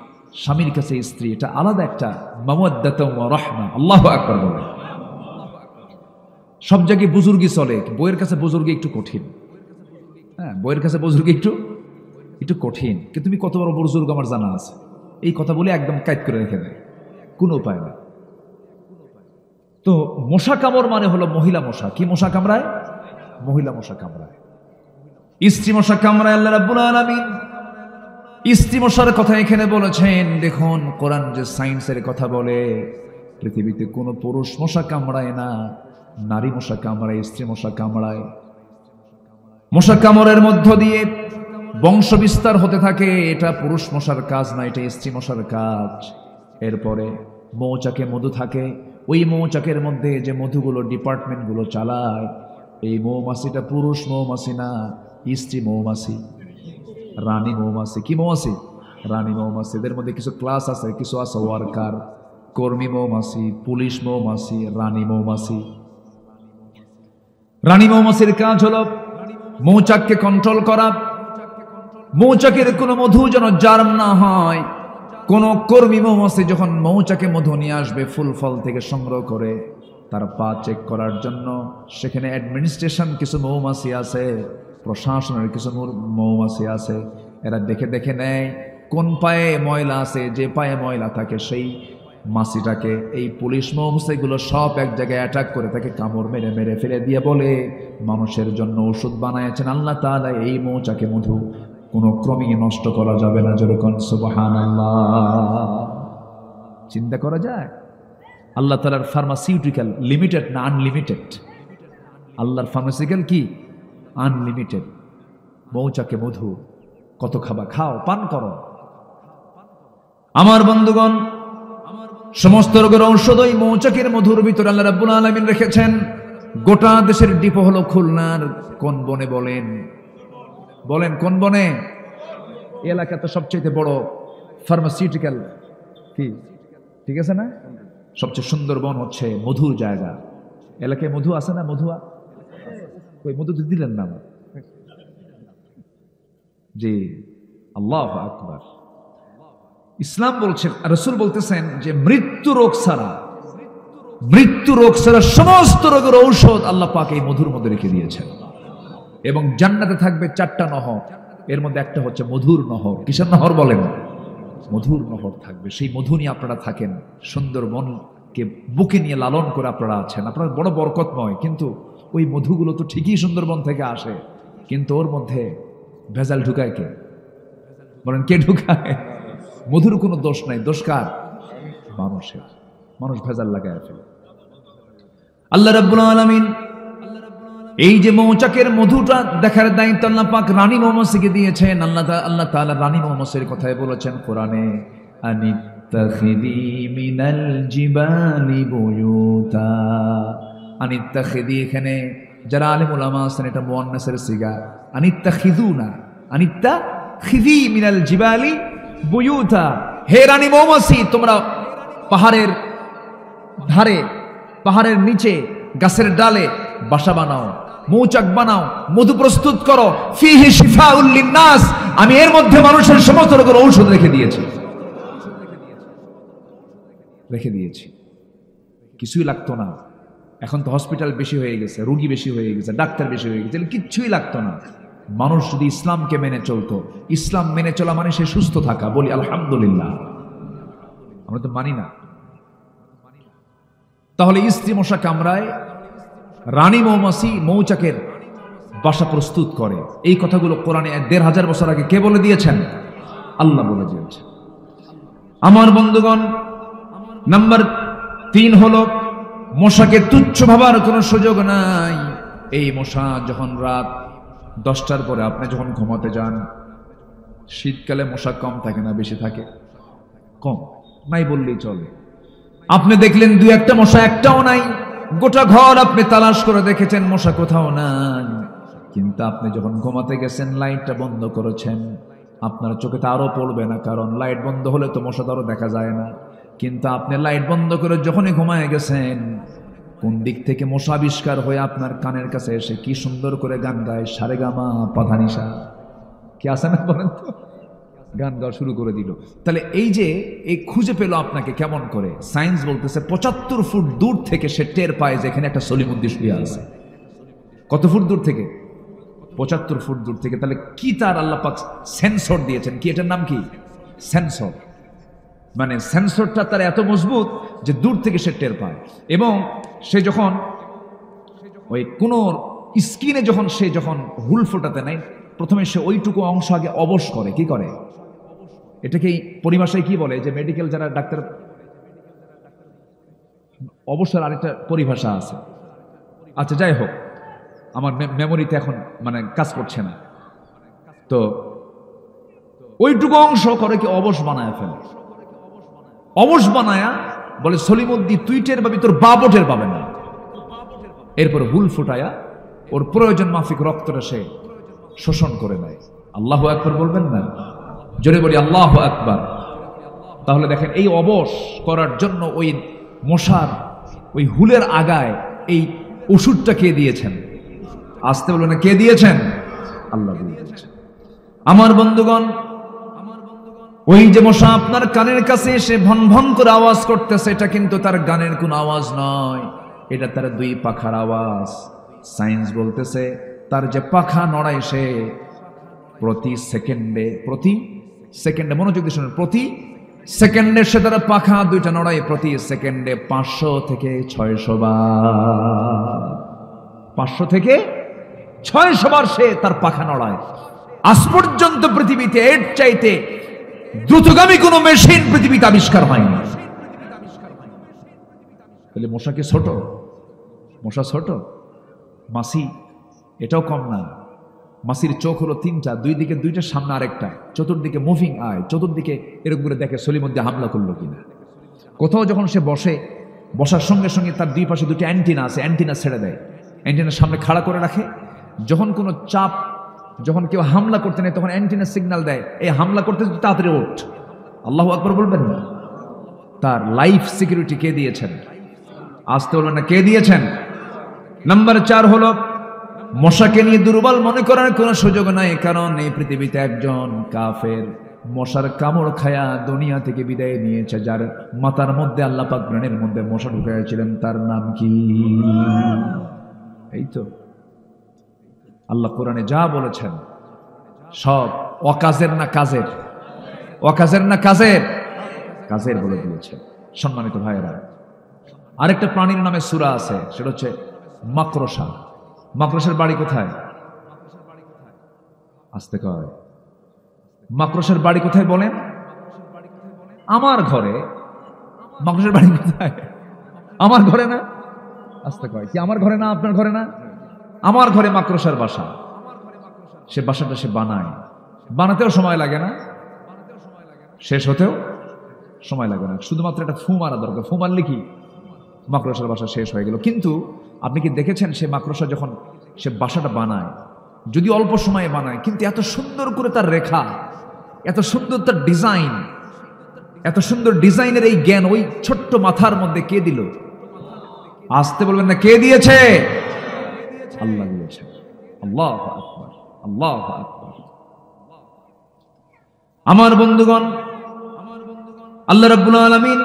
স্বামীর কাছে স্ত্রী, এটা আলাদা একটা মাওয়াদ্দাতুন ওয়া রাহমা। আল্লাহু আকবার বলে। সব জায়গায় বুজুর্গি চলে, বইয়ের কাছে বুজুর্গি একটু কঠিন। হ্যাঁ, বইয়ের কাছে বুজুর্গি একটু কঠিন। কিন্তু তুমি কত বড় বুজুর্গ আমার জানা আছে, এই কথা বলে একদম কাইদ করে রেখে দেয়, কোনো উপায় না। তো মশা কামড় মানে হলো মহিলা মশা। কি মশা কামড়ায়? মহিলা মশা কামড়ায়। স্ত্রী মশা কামড়ায় আল্লাহ রাব্বুল আলামিন স্ত্রী মশার কথা এখানে বলেছেন। দেখুন কোরআন যে সায়েন্সের কথা বলে, পৃথিবীতে কোনো পুরুষ মশা কামড়ায় না, নারী মশা কামড়ায়, স্ত্রী মশা কামড়ায়। মশা কামড়ের মধ্য দিয়ে বংশ বিস্তার হতে থাকে, এটা পুরুষ মশার কাজ না, এটা স্ত্রী মশার কাজ। এরপরে মৌচাকে মধু থাকে, ওই মৌচাকের মধ্যে যে মধুগুলো ডিপার্টমেন্টগুলো চালায়, এই মৌমাছিটা পুরুষ মৌমাছি না, স্ত্রী মৌমাছি, রানী মৌমাছি। কি মৌমাছি? রানী মৌমাছি। এদের মধ্যে কিছু ক্লাস আছে, কিছু আছে ওয়ার্কার, কর্মী মৌমাছি, পুলিশ মৌমাছি, রানী মৌমাছি। রানী মৌমাছির কাজ হলো মৌচাককে কন্ট্রোল করা, মৌচাকের কোনো মধু যেন জার্ম না হয়। কোন কর্মী মৌমাছি যখন মৌচাকে মধু নিয়ে আসবে ফুল ফল থেকে সংগ্রহ করে, তার পা চেক করার জন্য সেখানে অ্যাডমিনিস্ট্রেশন কিছু মৌমাছি আছে, প্রশাসনের কিছু মৌমাছি আছে। এরা দেখে দেখে নেয় কোন পায়ে ময়লা আছে, যে পায়ে ময়লা থাকে সেই মাছিটাকে এই পুলিশ মৌমাছিগুলো সব এক জায়গায় অ্যাটাক করে তাকে কামড় মেরে মেরে ফেলে দিয়ে বলে মানুষের জন্য ওষুধ বানাইছেন আল্লাহ তাআলা, এই মৌচাকে মধু কোনো ক্রমেই নষ্ট করা যাবে না। যেরকম সুবহানাল্লাহ। চিন্তা করা যায় আল্লাহ তাআলার ফার্মাসিউটিক্যাল লিমিটেড না আনলিমিটেড? আল্লাহর ফার্মাসিউটিক্যাল কি? আনলিমিটেড। মৌচাকে মধু কত খাবা, খাও, পান করো। আমার বন্ধুগণ, সমস্ত রোগের ঔষধ ওই মৌচাকের মধুর ভিতরে আল্লাহ রাব্বুল আলামিন রেখেছেন। গোটা দেশের ডিপো হলো খুলনার কোন বনে বলেন? বলেন কোন বনে? এলাকাতে সবচেয়ে বড় ফার্মাসিউটিক্যাল কি, ঠিক আছে না? সবচেয়ে সুন্দর বন হচ্ছে মধুর জায়গা। এলাকায় মধু আছে না? মধুয়া ওই মধু তো দিলেন না আমার। জি, আল্লাহু আকবার। ইসলাম বলছেন, রাসূল বলতেছেন যে মৃত্যু রোগ ছাড়া সমস্ত রোগের ঔষধ আল্লাহ পাক এই মধুর মধ্যে রেখে দিয়েছেন। এবং জান্নাতে থাকবে 4টা নহর, এর মধ্যে একটা হচ্ছে মধুর নহর। কিসের নহর বলেন? মধুর নহর থাকবে। সেই মধু নিয়ে আপনারা থাকেন, সুন্দর মনকে বুকে নিয়ে লালন করে আপনারা আছেন। আপনার বড় বরকতময়। কিন্তু ওই মধুগুলো তো ঠিকই সুন্দরবন থেকে আসে, কিন্তু ওর মধ্যে ভেজাল ঢুকায় কে? বলেন কে ঢুকায়? মধুর কোনো দোষ নাই, দোষ কার? মানুষের। মানুষ ভেজাল লাগায় ফেলে। আল্লাহ রাব্বুল আলামিন এই যে মৌচাকের মধুটা দেখার দায়িত্ব আল্লাহ পাক রানী মৌমাছিকে দিয়েছেন। আল্লাহ তাআলা রানী মৌমাছির কথাই বলেছেন কোরআনে, আনিত্তাখিদি মিনাল জিবালি বুয়ুতা। আনিত্তাখিদি, এখানে যারা আলেম উলামা আছেন এটা মুয়ান্নাসের সিগা। আনিত্তাখিদুনা, আনিত্তাখিদি মিনাল জিবালি বুয়ুতা। হে রানী মৌমাছি, তোমরা পাহাড়ের ধারে, পাহাড়ের নিচে, গাছের ডালে বাসা বানাও, মৌচাক বানাও, মধু প্রস্তুত করো। ফিহি শিফাউল লিন্নাস, আমি এর মধ্যে মানুষের সমস্ত রোগের ঔষধ রেখে দিয়েছি। কিছুই লাগতো না। এখন তো হসপিটাল বেশি হয়ে গেছে, রোগী বেশি হয়ে গেছে, ডাক্তার বেশি হয়ে গেছে, কিচ্ছুই লাগতো না। মানুষ যদি ইসলামকে মেনে চলতো, ইসলাম মেনে চলা মানে সে সুস্থ থাকা। বলি আলহামদুলিল্লাহ। আমরা তো মানি না। তাহলে স্ত্রী মশা কামড়ায়, রানী মৌমাছি মৌচাকের বাসা প্রস্তুত করে। এই কথাগুলো কোরআনে ১৫০০ বছর আগে কে বলে দিয়েছেন? আল্লাহ বলে দিয়েছেন। আমার বন্ধুগণ, নাম্বার 3 হলো মশাকে তুচ্ছ ভাবার কোনো সুযোগ নাই। এই মশা যখন রাত 10টার পরে আপনি যখন ঘুমাতে যান, শীতকালে মশা কম থাকে না বেশি থাকে? কম নাই বললেই চলে। আপনি দেখলেন 2-1টা মশা, একটাও নাই। গোটা ঘর আপনি তালাশ করে দেখেছেন, মশা কোথাও নাই। কিন্তু আপনি যখন ঘুমাতে গেছেন, লাইটটা বন্ধ করেছেন, আপনার চোখে তো আরো পড়বে না, কারণ লাইট বন্ধ হলে তো মশা তো আরো দেখা যায় না। কিন্তু আপনি লাইট বন্ধ করে যখনই ঘুমায় গেছেন, কোন দিক থেকে মশা আবিষ্কার হয়ে আপনার কানের কাছে এসে কি সুন্দর করে গান গায়, সারেগামা পাধানিসা। কি আছে না বলেন তো? গান গাওয়া শুরু করে দিল। তাহলে এই যে এই খুঁজে পেল আপনাকে কেমন করে? সায়েন্স বলতেছে ৭৫ ফুট দূর থেকে সে টের পায় যে এখানে একটা সলিমুদ্দি শুয়ে আছে। কত ফুট দূর থেকে? ৭৫ ফুট দূর থেকে। তাহলে কি তার আল্লাহ পাক সেন্সর দিয়েছেন, কি এটার নাম কি? সেন্সর। মানে সেন্সরটা তার এত মজবুত যে দূর থেকে সে টের পায়। এবং সে যখন ওই কোন স্কিনে যখন হুল ফোটাতে নাই, প্রথমে সে ওইটুকু অংশ আগে অবশ করে। কি করে? এটাকেই পরিভাষায় কি বলে, যে মেডিকেল যারা ডাক্তার, অবসর আরেকটা পরিভাষা আছে। আচ্ছা যাই হোক, আমার মেমোরিতে এখন মানে কাজ করছে না। তো ওইটুকু অংশ করে কি অবশ বানায় ফেলে। অবশ বানায়া বলে সলিমুদ্দিন তুই টের পাবি, তোর বাবও টের পাবে না। এরপর হুল ফুটায়া ওর প্রয়োজন মাফিক রক্তটা সে শোষণ করে নেয়। আল্লাহু আকবার বলবেন না? জোরে বলি আল্লাহু আকবার। তাহলে দেখেন, এই অবশ করার জন্য ওই মশার ওই হুলের আগায় এই ওষুধটা কে দিয়েছেন? আসতে বলবেন না, কে দিয়েছেন? আল্লাহ দিয়েছেন। আমার বন্ধুগণ, ওই যে মশা আপনার কানের কাছে এসে ভন ভন করে আওয়াজ করতেছে, এটা কিন্তু তার গানের কোন আওয়াজ নয়, এটা তার দুই পাখার আওয়াজ। সায়েন্স বলতেছে তার যে পাখা নড়ায় সে প্রতি সেকেন্ডে মনোযোগ দিয়ে শুনুন, প্রতি সেকেন্ডে সে তার পাখা দুইটা নড়ায়, প্রতি সেকেন্ডে 500 থেকে 600 বার, 500 থেকে 600 বার সে তার পাখা নড়ায়। আজ পর্যন্ত পৃথিবীতে এর চাইতে দ্রুতগামী কোন মেশিন পৃথিবীতে আবিষ্কার হয়নি। তাহলে মশা কি ছোট? মশা ছোট? মাছি এটাও কম না। মাছির চোখ হলো 3টা, দুই দিকে 2টা, সামনে আরেকটা, চতুর্দিকে মুভিং আয়, চতুর্দিকে এরকম করে দেখে সলিমুদ্দিন হামলা করলো কিনা। কোথাও যখন সে বসে, বসার সঙ্গে সঙ্গে তার দুই পাশে 2টি অ্যান্টিনা আছে, অ্যান্টিনা ছেড়ে দেয়, অ্যান্টিনার সামনে খাড়া করে রাখে। যখন কোনো চাপ, যখন কেউ হামলা করতে নেয়, তখন অ্যান্টিনা সিগন্যাল দেয়, এই হামলা করতে তাড়াতাড়ি ওঠ। আল্লাহু আকবার বলবেন না? তার লাইফ সিকিউরিটি কে দিয়েছেন? আসতে বলবেন না, কে দিয়েছেন? নাম্বার 4 হলো, মশাকে নিয়ে দুর্বল মনে করার কোনো সুযোগ নাই, কারণ এই পৃথিবীতে একজন কাফের মশার কামড় খায়া দুনিয়া থেকে বিদায় নিয়েছে, যার মাথার মধ্যে আল্লাহ পাক ব্রেনের মধ্যে মশা ঢুকাইছিলেন, তার নাম কি? এই তো আল্লাহ কোরআনে যা বলেছেন সব অকাজের না কাজের? অকাজের না কাজের? কাজের বলে দিয়েছে। সম্মানিত ভাইয়েরা, আরেকটা প্রাণীর নামে সূরা আছে, সেটা হচ্ছে মাকড়সা। মাকড়সার বাড়ি কোথায়? আসতে কয়, মাকড়সার বাড়ি কোথায় বলেন? আমার ঘরে। মাকড়সার বাড়ি কোথায়? আমার ঘরে না? আসতে কয়, কি আমার ঘরে না? আপনার ঘরে না? আমার ঘরে মাকড়সার বাসা। সে বাসাটা সে বানায়, বানাতেও সময় লাগে না, শেষ হতেও সময় লাগে না, শুধুমাত্র একটা ফু মারা দরকার। ফু মারলে কি মাকড়সার বাসা শেষ হয়ে গেল। কিন্তু আপনি কি দেখেছেন, সে মাকড়সা যখন সে বাসাটা বানায়, যদি অল্প সময়ে বানায়, কিন্তু এত সুন্দর করে তার রেখা, এত সুন্দর তার ডিজাইন, এত সুন্দর ডিজাইনের এই জ্ঞান ওই ছোট্ট মাথার মধ্যে কে দিল? আসতে বলবেন না, কে দিয়েছে? আল্লাহ দিয়েছে। আল্লাহু আকবার, আল্লাহু আকবার। আমার বন্ধুগণ, আল্লাহ রাব্বুল আলামিন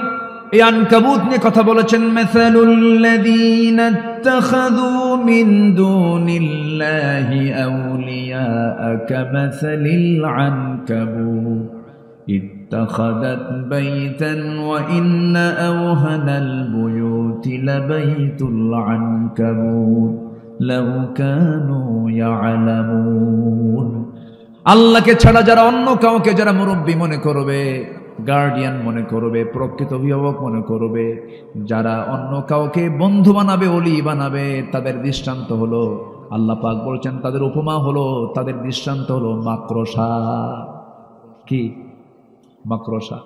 এই আনকাবুত নিয়ে কথা বলেছেন, মাসালুল্লাযীনা ইত্তাখাযু মিন দুনিল্লাহি আউলিয়া কামাসালিল আনকাবুত ইত্তাখাযাত বাইতান ওয়া ইন্না আওহানাল বুয়ুতি লাবাইতুল আনকাবুত লাউ কানু ইয়ালামুন। আল্লাহকে ছাড়া যারা অন্য কাউকে যারা মুরব্বী মনে করবে, গার্ডিয়ান মনে করবে, প্রকৃত অভিভাবক মনে করবে, যারা অন্য কাউকে বন্ধু বানাবে, ওলি বানাবে, তাদের দৃষ্টান্ত হলো, আল্লাহ পাক বলছেন, তাদের উপমা হলো, তাদের দৃষ্টান্ত হলো মাকড়সা। কি? মাকড়সা।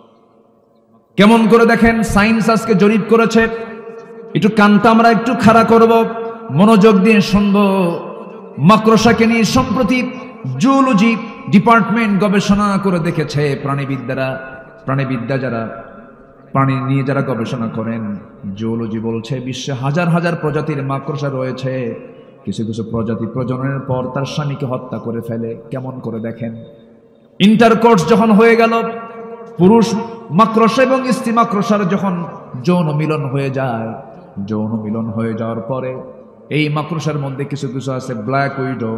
কেমন করে দেখেন, সায়েন্স আজকে জরিপ করেছে, একটু কানটা আমরা একটু খাড়া করব, মনোযোগ দিয়ে শুনবো। মাকড়সাকে নিয়ে সম্প্রতি জুওলজি ডিপার্টমেন্ট গবেষণা করে দেখেছে, প্রাণীবিদ্যা যারা প্রাণী নিয়ে যারা গবেষণা করেন, জুওলজি বলছে বিশ্বে হাজার হাজার প্রজাতির মাকড়সা রয়েছে। কিছু কিছু প্রজাতি প্রজননের পর তার স্বামীকে হত্যা করে ফেলে। কেমন করে দেখেন, ইন্টারকোর্স যখন হয়ে গেল, পুরুষ মাকড়সা এবং স্ত্রী মাকড়সার যখন যৌন মিলন হয়ে যায়, যৌন মিলন হয়ে যাওয়ার পরে এই মাকড়সার মধ্যে কিছু কিছু আছে ব্ল্যাক উইডো,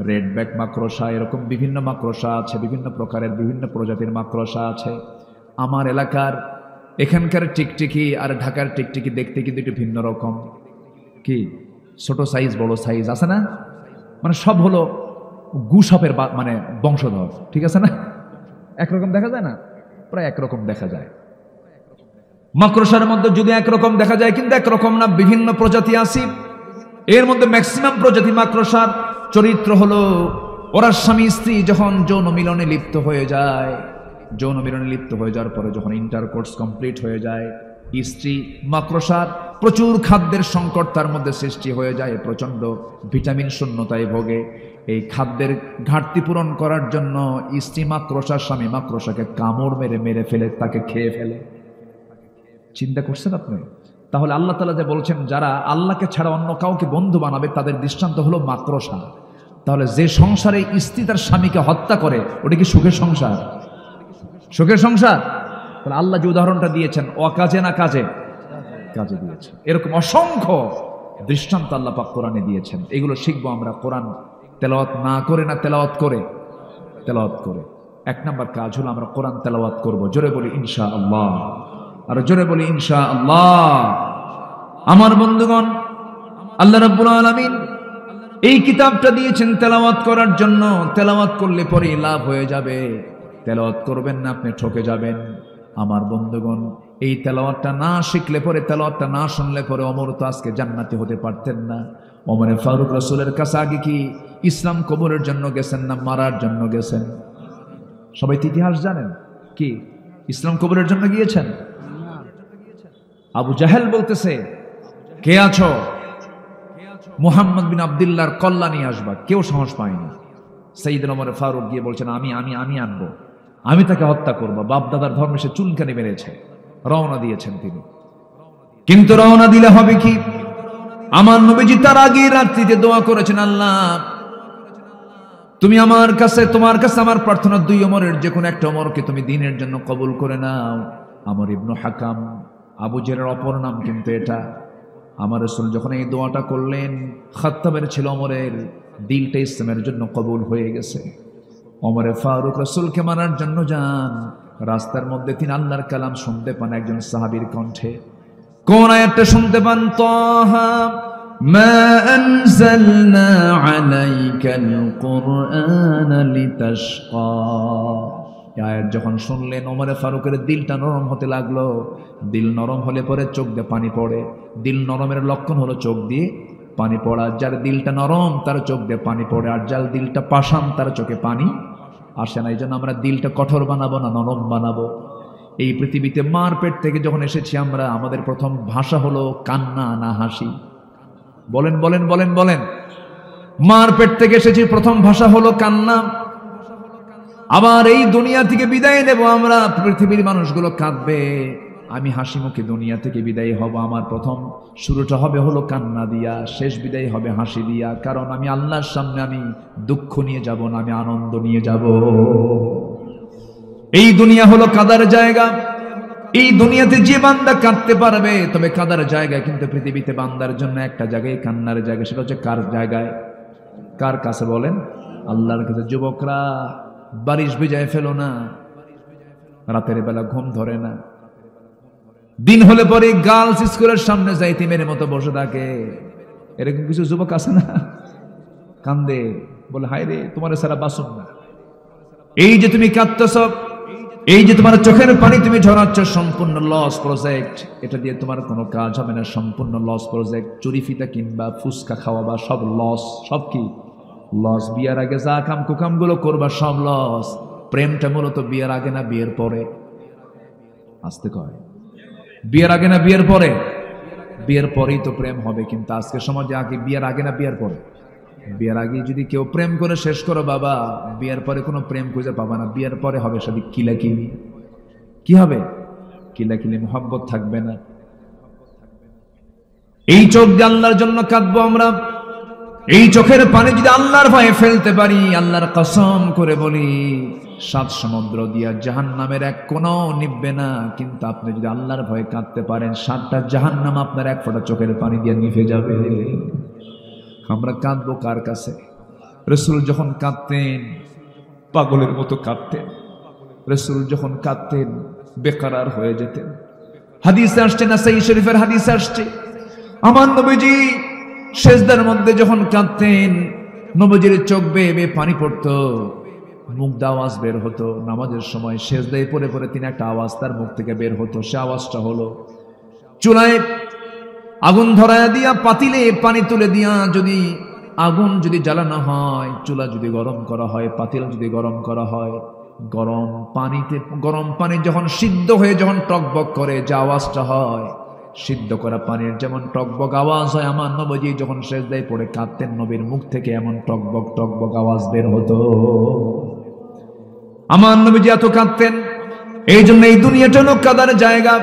রেড ব্যাক মাকড়সা, এরকম বিভিন্ন মাকড়সা আছে, বিভিন্ন প্রকারের বিভিন্ন প্রজাতির মাকড়সা আছে। আমার এলাকার এখানকার টিকটিকি আর ঢাকার টিকটিকি দেখতে কিন্তু একটু ভিন্ন রকম। কি? ছোট সাইজ, বড় সাইজ আছে না? মানে সব হলো গুসাপের মানে বংশধর, ঠিক আছে না? একরকম দেখা যায় না, প্রায় একরকম দেখা যায়। মাকড়সার মধ্যে যদি একরকম দেখা যায়, কিন্তু একরকম না, বিভিন্ন প্রজাতি আছে। এর মধ্যে ম্যাক্সিমাম প্রজাতি মাকড়সার চরিত্র হলো ওরা স্বামী স্ত্রী যখন যৌন মিলনে লিপ্ত হয়ে যায়, যৌন মিলনে লিপ্ত হয়ে যাওয়ার পরে যখন ইন্টারকোর্স কমপ্লিট হয়ে যায়, স্ত্রী মাকড়সার প্রচুর খাদ্যের সংকট তার মধ্যে সৃষ্টি হয়ে যায়, প্রচন্ড ভিটামিন শূন্যতায় ভোগে। এই খাদ্যের ঘাটতি পূরণ করার জন্য স্ত্রী মাকড়সার স্বামী মাকড়সাকে কামড় মেরে মেরে ফেলে, তাকে খেয়ে ফেলে। চিন্তা করছেন আপনি? তাহলে আল্লাহ তাআলা যে বলছেন যারা আল্লাহকে ছাড়া অন্য কাউকে বন্ধু বানাবে তাদের দৃষ্টান্ত হলো মাকড়সা। তাহলে যে সংসারে স্ত্রী তার স্বামীকে হত্যা করে, ওটা কি সুখের সংসার? সুখের সংসার? তাহলে আল্লাহ যে উদাহরণটা দিয়েছেন অকাজে না কাজে? কাজে দিয়েছেন। এরকম অসংখ্য দৃষ্টান্ত আল্লাহ পাক কোরআনে দিয়েছেন। এগুলো শিখবো আমরা কোরআন তেলাওয়াত না করে, না তেলাওয়াত করে? তেলাওয়াত করে। এক নাম্বার কাজ হলো আমরা কোরআন তেলাওয়াত করব। জোরে বলি ইনশাআল্লাহ, আর জোরে বলি ইনশাআল্লাহ। আমার বন্ধুগণ, আল্লাহ রাব্বুল আলামিন এই কিতাবটা দিয়েছেন তেলাওয়াত করার জন্য। তেলাওয়াত করলে পরে লাভ হয়ে যাবে, তেলাওয়াত করবেন না আপনি ঠকে যাবেন। আমার বন্ধুগণ, এই তেলাওয়াতটা না শিখলে পরে, তেলাওয়াতটা না শুনলে পরে ওমর তো আজকে জান্নাতি হতে পারতেন না। ওমরে ফারুক রাসূলের কাছে আগে কি ইসলাম কবুলের জন্য গেছেন না মারার জন্য গেছেন? সবাই ইতিহাস জানেন, কি ইসলাম কবুলের জন্য গিয়েছেন? আবু জাহেল বলতেছে, কে আছো? মুহাম্মদ বিন আব্দুল্লাহর কল্লা নিয়ে আসবা। কেউ সাহস পায়নি। সাইয়েদনা ওমর ফারুক গিয়ে বলছেন, আমি আনবো, আমি তাকে হত্যা করবো। বাপ দাদার ধর্মে সে চুলকানি মেরেছে। রওনা দিয়েছেন তিনি। কিন্তু রওনা দিলে হবে কি? আমার নবীজি তার আগে রাত্রিতে দোয়া করেছেন, আল্লাহ তুমি আমার কাছে, তোমার কাছে আমার প্রার্থনা, দুই ওমরের যে কোনো একটা ওমরকে তুমি দ্বীনের জন্য কবুল করে নাও। আমর ইবনু হাকাম, আবু জেরের অপর নাম কিন্তু এটা। আমার রাসূল যখন এই দোয়াটা করলেন, খাত্তাবের ছিল ওমরের দিলটা ইসলামের জন্য কবুল হয়ে গেছে। ওমরে ফারুক রাসূলকে মানার জন্য যান। রাস্তার মধ্যে তিনি আল্লাহর কালাম শুনতে পান একজন সাহাবীর কণ্ঠে। কোন আয়াতটা শুনতে পান? তাহা মা আনজালনা আলাইকাল কুরআনা লিতাশকা। এই আয়াত যখন শুনলেন, ওমরে ফারুকের দিলটা নরম হতে লাগলো। দিল নরম হলে পরে চোখ দিয়ে পানি পড়ে। দিল নরমের লক্ষণ হলো চোখ দিয়ে পানি পড়া। যার দিলটা নরম তার চোখ দিয়ে পানি পড়ে, আর যার দিলটা পাষাণ তার চোখে পানি আসে না। এই জন্য আমরা দিলটা কঠোর বানাবো না নরম বানাবো। এই পৃথিবীতে মার পেট থেকে যখন এসেছি আমরা, আমাদের প্রথম ভাষা হলো কান্না না হাসি? বলেন বলেন বলেন বলেন। মার পেট থেকে এসেছি, প্রথম ভাষা হলো কান্না। আবার এই দুনিয়া থেকে বিদায় নেব আমরা, পৃথিবীর মানুষগুলো কাঁদবে, আমি হাসি মুখে দুনিয়া থেকে বিদায় হব। আমার প্রথম শুরুটা হবে হলো কান্না দিয়া, শেষ বিদায় হবে হাসি দিয়া। কারণ আমি আল্লাহর সামনে আমি দুঃখ নিয়ে যাব না, আমি আনন্দ নিয়ে যাব। এই দুনিয়া হলো কাদার জায়গা। এই দুনিয়াতে যে বান্দা কাঁদতে পারবে, তবে কাদার জায়গায় কিন্তু পৃথিবীতে বান্দার জন্য একটা জায়গায় কান্নার জায়গা। সেটা হচ্ছে কার জায়গায়? কার কাছে বলেন? আল্লাহর কাছে। যুবকরা, বারিশ ভিজায় ফেলো না, রাতের বেলা ঘুম ধরে না। দিন হলে পরে গার্লস স্কুলের সামনে যাইতিমের মতো বসে থাকে। এরকম কিছু যুবক আছে না? কান্দে, বলে হায় রে তোমার সারা বাসন না। এই যে তুমি কাঁদতেছ, এই যে তোমার চোখের পানি তুমি ঝরাচ্ছ, সম্পূর্ণ লস প্রজেক্ট। এটা দিয়ে তোমার কোনো কাজ হবে না, সম্পূর্ণ লস প্রজেক্ট। চুরি ফিতা কিনবা, ফুচকা খাওয়া বা সব লস। সব কি লস? বিয়ার আগে যা কাম কুকাম গুলো করবা সব লস। প্রেমটা মূলত বিয়ের আগে না বিয়ের পরে? আসতে কয় বিয়ের আগে না বিয়ের পরে? বিয়ের পরেই তো প্রেম হবে। কিন্তু আজকে সমাজে আগে বিয়ের আগে না বিয়ের পরে? বিয়ের আগে যদি কেউ প্রেম করে শেষ করো বাবা, বিয়ের পরে কোনো প্রেম খুঁজে পাবা না। বিয়ের পরে হবে সাথে কিলাকিলি। কি হবে? কিলাকিলি, মোহাব্বত থাকবে না। এই চোখ দিয়ে আল্লাহর জন্য কাঁদবো আমরা। এই চোখের পানি যদি আল্লাহর ভয়ে ফেলতে পারি, আল্লাহর কসম করে বলি 7 সমুদ্র দিয়া জাহান্নামের এক কোণও নিভবে না। কিন্তু আপনি যদি আল্লাহর ভয়ে কাঁদতে পারেন, 7টা জাহান্নাম আপনার এক ফোঁটা চোখের পানি দিয়ে নিভে যাবে। আমরা কাঁদবো কার কাছে? রাসূল যখন কাঁদতেন পাগলের মতো কাঁদতেন। রাসূল যখন কাঁদতেন বেকরার হয়ে যেতেন। হাদিসে আসছে, নাসাঈ শরীফের হাদিসে আসছে, আমার নবীজি সেজদার মধ্যে যখন কাঁদতেন, নবীজির চোখ বেয়ে বেয়ে পানি পড়তো, মুখ দিয়ে আওয়াজ বের হতো। নামাজের সময় সেজদায় পড়ে পড়ে তিনি একটা আওয়াজ তার মুখ থেকে বের হতো। সে আওয়াজটা হলো, চুলায় আগুন ধরায়া দিয়া পাতিলে পানি তুলে দিয়া যদি আগুন যদি জ্বালানো হয়, চুলা যদি গরম করা হয়, পাতিল যদি গরম করা হয়, গরম পানি যখন সিদ্ধ হয়ে যখন টকবক করে যে আওয়াজটা হয়, সিদ্ধ করা পানির যেমন টকবক আওয়াজ হয়, আমার নবীজি যখন সেজদায় পড়ে কাঁদতেন, নবীর মুখ থেকে এমন টকবক টকবক আওয়াজ বের হতো। আমার নবীজি এত কাঁদতেন। এই জন্য এই দুনিয়াটা হলো কাদার জায়গা।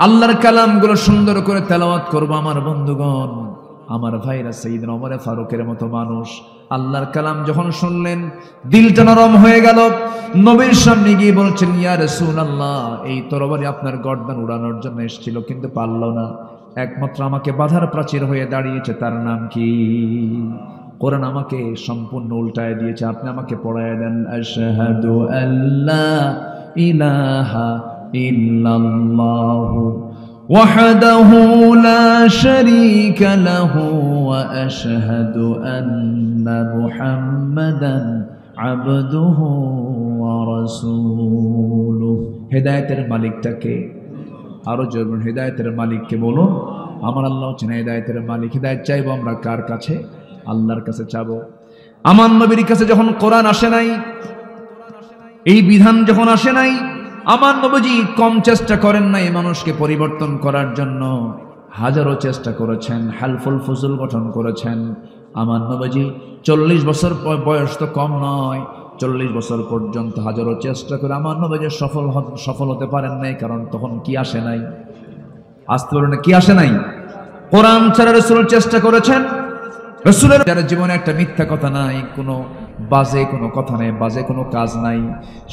আল্লাহর কালামগুলো সুন্দর করে তেলাওয়াত করবো আমার বন্ধুগণ, আমার ভাইরা। সাইয়েদনা ওমর ফারুকের মতো মানুষ আল্লাহর কালাম যখন শুনলেন দিলটা নরম হয়ে গেল। নবীর সামনে গিয়ে বলছেন, ইয়া রাসূলুল্লাহ, এই তরবারি আপনার গর্দান উড়ানোর জন্য এসেছিল, কিন্তু পারল না। একমাত্র আমাকে বাধার প্রাচীর হয়ে দাঁড়িয়েছে, তার নাম কি? কোরআন আমাকে সম্পূর্ণ উল্টায় দিয়েছে। আপনি আমাকে পড়ায় দেন, আশহাদু আল্লা ইলাহা ইল্লাল্লাহু ওয়াহদাহু লা শারীকা লাহু ওয়া আশহাদু আন্না মুহাম্মাদান আবদুহু ওয়া রাসূলুহু। হেদায়েতের মালিকটাকে আরো জোরে হেদায়েতের মালিককে বলুন। আমার আল্লাহ হচ্ছেন হেদায়েতের মালিক। হেদায়েত চাইবো আমরা কার কাছে? আল্লাহর কাছে চাবো। আমার নবীর কাছে যখন কোরআন আসে নাই, এই বিধান যখন আসে নাই, আমার নবীজি কম চেষ্টা করেন নাই মানুষকে পরিবর্তন করার জন্য। হাজারো চেষ্টা করেছেন, হালফুল ফুজুল গঠন করেছেন। আমার নবীজি 40 বছর বয়স তো কম নয়, 40 বছর পর্যন্ত হাজারো চেষ্টা করে আমার নবীজি সফল হতে পারেন নাই। কারণ তখন কি আসে নাই? আসতে পারেন কি আসে নাই? কোরআন ছাড়া রাসূল চেষ্টা করেছেন। রাসূলের জীবনে একটা মিথ্যা কথা নাই, কোনো বাজে কোনো কথা নেই, বাজে কোনো কাজ নাই।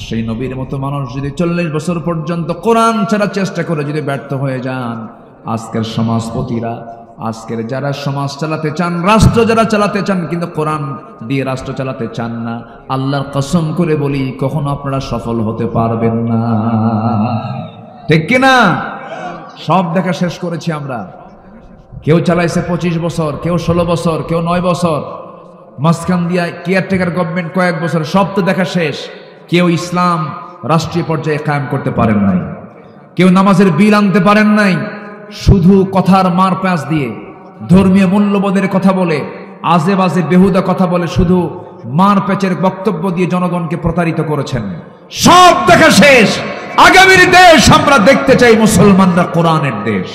সেই নবীর মতো মানুষ যদি 40 বছর পর্যন্ত কোরআন ছাড়া চেষ্টা করে যদি ব্যর্থ হয়ে যান, আজকের সমাজপতিরা, আজকের যারা সমাজ চালাতে চান, রাষ্ট্র যারা চালাতে চান, কিন্তু কোরআন দিয়ে রাষ্ট্র চালাতে চান না, আল্লাহর কসম করে বলি কখনো আপনারা সফল হতে পারবেন না। ঠিক কিনা? সব দেখা শেষ করেছি আমরা। কেউ চালাইছে 25 বছর, কেউ 16 বছর, কেউ 9 বছর, মাঝখান দিয়া কেয়ারটেকার গভর্নমেন্ট কয়েক বছর, সব তো দেখা শেষ। কেউ ইসলাম রাষ্ট্রীয় পর্যায়ে কায়েম করতে পারেন নাই, কেউ নামাজের বিল আনতে পারেন নাই। শুধু কথার মার প্যাঁচ দিয়ে, ধর্মীয় মূল্যবোধের কথা বলে, আজে বাজে বেহুদা কথা বলে, শুধু মার প্যাচের বক্তব্য দিয়ে জনগণকে প্রতারিত করেছেন। সব দেখা শেষ। আগামীর দেশ আমরা দেখতে চাই মুসলমানরা কোরআনের দেশ।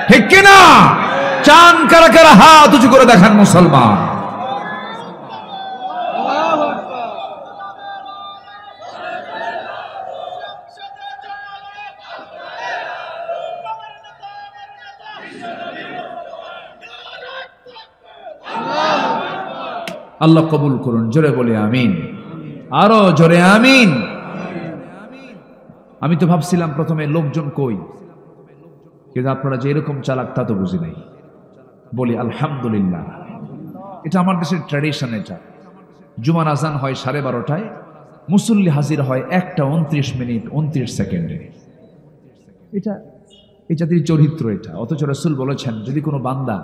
ঠিক কিনা? চান কারা কারা? হাত উঁচু করে দেখান মুসলমান। আল্লাহ কবুল করুন। জোরে বলে আমিন, আরো জোরে আমিন। আমি তো ভাবছিলাম প্রথমে লোকজন কই, কিন্তু আপনারা যে এরকম চালাক তা তো বুঝি নাই। বলি আলহামদুলিল্লাহ। এটা আমার দেশের ট্র্যাডিশন। এটা জুমার আজান হয় 12:30টায়, মুসল্লি হাজির হয় 1:29:29 এটা এই জাতির চরিত্র এটা। অথচ রাসূল বলেছেন, যদি কোনো বান্দা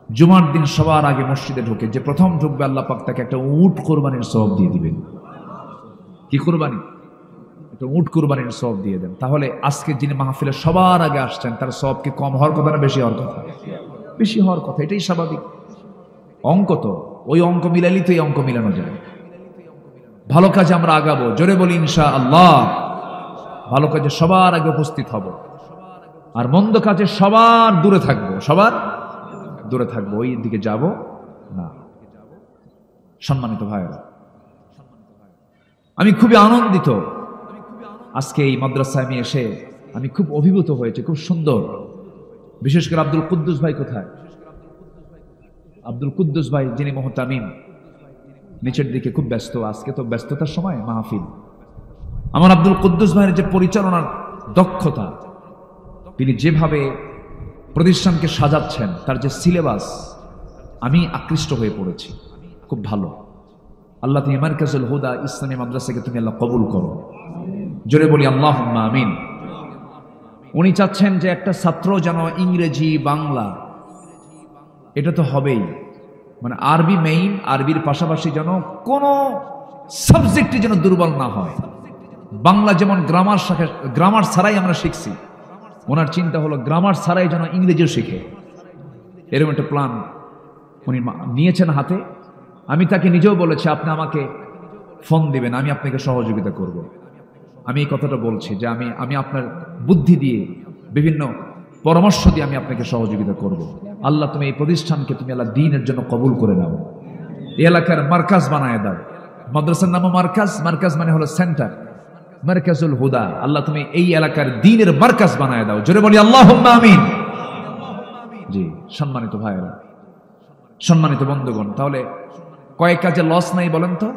জুমার দিন সবার আগে মসজিদে ঢোকে, যে প্রথম ঢুকবে আল্লাহ পাক তাকে একটা উট কোরবানির সওয়াব দিয়ে দিবেন। কি কোরবানি? একটা উট কোরবানির সওয়াব দিয়ে দেন। তাহলে আজকে যিনি মাহফিলে সবার আগে আসছেন, তার সওয়াব কি কম হওয়ার কথা না বেশি হওয়ার কথা? বেশি হওয়ার কথা। এটাই স্বাভাবিক। অঙ্ক তো, ওই অঙ্ক মিলালেই তো এই অঙ্ক মিলানো যায়। ভালো কাজে আমরা আগাবো। জোরে বলি ইনশাআল্লাহ। ভালো কাজে সবার আগে উপস্থিত হব, আর মন্দ কাজে সবার দূরে থাকবো। সবার দূরে থাকবো, ওই দিকে যাব না। সম্মানিত ভাইরা, আমি খুবই আনন্দিত আজকে এই মাদ্রাসায় আমি এসে। আমি খুব অভিভূত হয়েছে, খুব সুন্দর। বিশেষ করে আব্দুল কুদ্দুস ভাই কোথায়? আব্দুল কুদ্দুস ভাই যিনি মুহতামিম, নিচের দিকে খুব ব্যস্ত। আজকে তো ব্যস্ততার সময় মাহফিল। আমার আব্দুল কুদ্দুস ভাইয়ের যে পরিচালনার দক্ষতা, তিনি যেভাবে প্রতিষ্ঠানকে সাজাচ্ছেন, তার যে সিলেবাস, আমি আকৃষ্ট হয়ে পড়েছি। খুব ভালো। আল্লাহ তুমি মারকাজুল হুদা ইসলামী মাদ্রাসাকে তুমি আল্লাহ কবুল করো। জোরে বলি আল্লাহুম্মা আমিন। উনি চাচ্ছেন যে একটা ছাত্র যেন ইংরেজি, বাংলা, এটা তো হবেই, মানে আরবি মেইন, আরবির পাশাপাশি যেন কোনো সাবজেক্টে যেন দুর্বল না হয়। বাংলা যেমন গ্রামার ছাড়াই আমরা শিখছি, ওনার চিন্তা হলো গ্রামার ছাড়াই যেন ইংরেজিও শিখে। এরকম একটা প্ল্যান উনি নিয়েছেন হাতে। আমি তাকে নিজেও বলেছি, আপনি আমাকে ফোন দিবেন, আমি আপনাকে সহযোগিতা করব। আমি এই কথাটা বলছি যে আমি আপনার বুদ্ধি দিয়ে, বিভিন্ন পরামর্শ দিয়ে আমি আপনাকে সহযোগিতা করব। আল্লাহ তুমি এই প্রতিষ্ঠানকে তুমি আল্লাহ দ্বীনের জন্য কবুল করে নাও, এই এলাকার মার্কাজ বানায় দাও। মাদ্রাসার নাম মার্কাজ, মার্কাজ মানে হলো সেন্টার, মার্কাজুল হুদা। আল্লাহ তুমি এই এলাকার দ্বীনের মার্কাজ বানায় দাও, জোরে বলি আল্লাহুম্মা আমিন। জি সম্মানিত ভাইয়েরা, সম্মানিত বন্ধুগণ, তাহলে কয় কাজে লস নাই বলেন তো?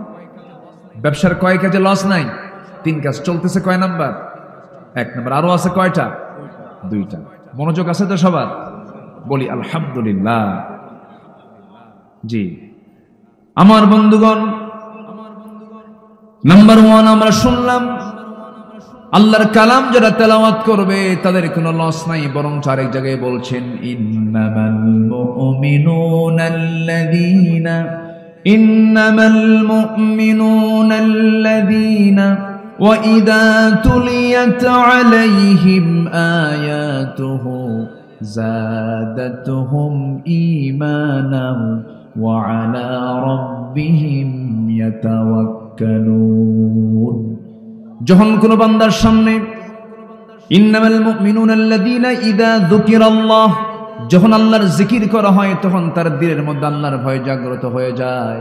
ব্যবসার কয় কাজে লস নাই? 3 কাজ। চলতেছে কয় নাম্বার? 1 নাম্বার। আরো আছে কয়টা? 2টা। মনোযোগ আছে তো সবার? বলি আলহামদুলিল্লাহ। জি আমার বন্ধুগণ, নাম্বার 1 আমরা শুনলাম, আল্লাহর কালাম যারা তেলাওয়াত করবে তাদের কোনো লস নাই, বরং আরেক জায়গায় বলছেন ইন্নামাল মুমিনুনাল্লাযীনা ওয়া ইযা তুলিয়াত আলাইহিম আয়াতুহু যাদাতুহুম ঈমানান ওয়া আলা রাব্বিহিম ইয়াতাওয়াক্কালুন। যখন কোন বান্দার সামনে ইন্নামাল মুমিনুনাল্লাযীনা ইযা যুকিরাল্লাহ, যখন আল্লাহর জিকির করা হয় তখন তার দিলের মধ্যে আল্লাহর ভয় জাগ্রত হয়ে যায়।